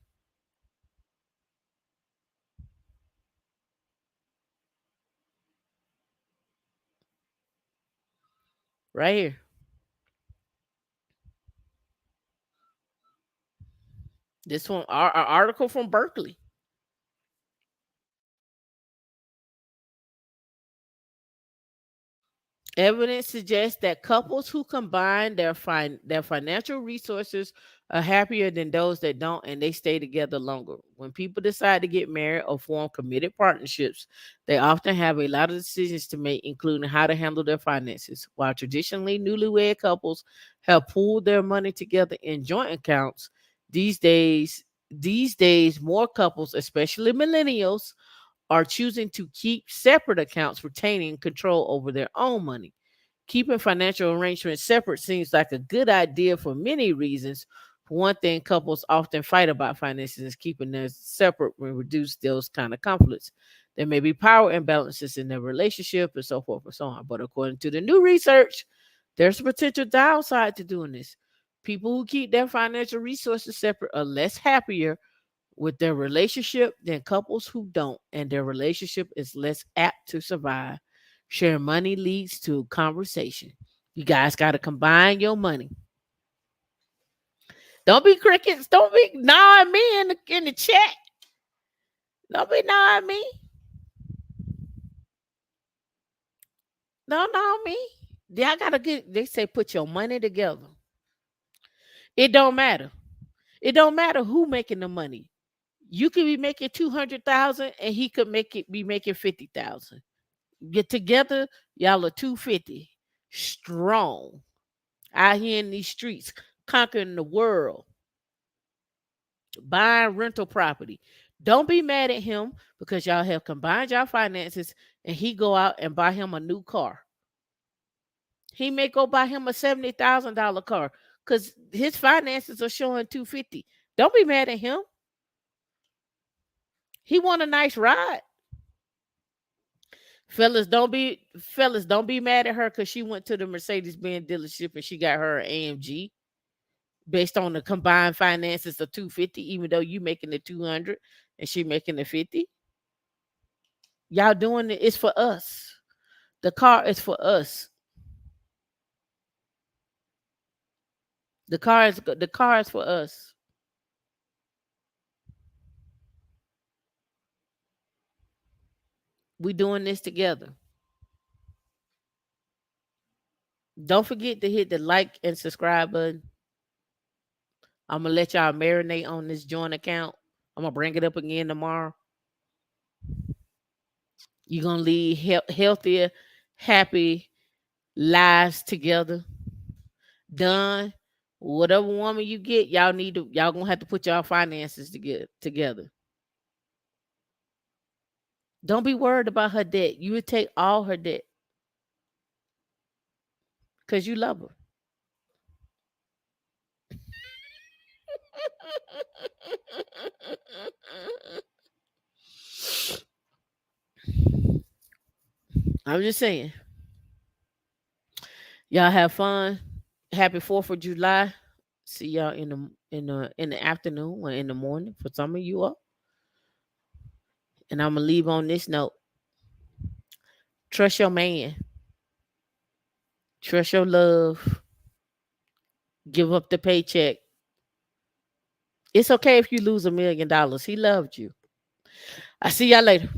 right here. This one, our article from Berkeley. Evidence suggests that couples who combine their financial resources are happier than those that don't, and they stay together longer. When people decide to get married or form committed partnerships, they often have a lot of decisions to make, including how to handle their finances. While traditionally newlywed couples have pooled their money together in joint accounts, these days these days more couples, especially millennials, are choosing to keep separate accounts, retaining control over their own money. Keeping financial arrangements separate seems like a good idea for many reasons. For one thing, couples often fight about finances, and keeping them separate will reduce those kind of conflicts. There may be power imbalances in their relationship and so forth and so on. But according to the new research, there's a potential downside to doing this. People who keep their financial resources separate are less happier with their relationship than couples who don't, and their relationship is less apt to survive. Sharing money leads to conversation. You guys got to combine your money. Don't be crickets. Don't be gnawing me in the chat. Don't be gnawing me. Don't gnaw me. Y'all gotta get. They say put your money together. It don't matter. It don't matter who making the money. You could be making 200,000, and he could make it be making 50,000. Get together, y'all are 250 strong out here in these streets, conquering the world, buying rental property. Don't be mad at him because y'all have combined your finances and he go out and buy him a new car. He may go buy him a $70,000 car because his finances are showing 250. Don't be mad at him. He want a nice ride. Fellas, don't be mad at her because she went to the Mercedes Benz dealership and she got her AMG based on the combined finances of 250, even though you making the 200 and she making the 50. Y'all doing it, it's for us. The car is for us. The car is for us. We doing this together. Don't forget to hit the like and subscribe button. I'm gonna let y'all marinate on this joint account. I'm gonna bring it up again tomorrow. You're gonna lead healthier, happy lives together. Done. Whatever woman you get, y'all gonna have to put y'all finances together. Don't be worried about her debt. You would take all her debt because you love her. I'm just saying, y'all have fun. Happy 4th of July. See y'all in the afternoon or in the morning for some of you up. And I'm gonna leave on this note. Trust your man. Trust your love. Give up the paycheck. It's okay if you lose $1 million. He loved you. I see y'all later.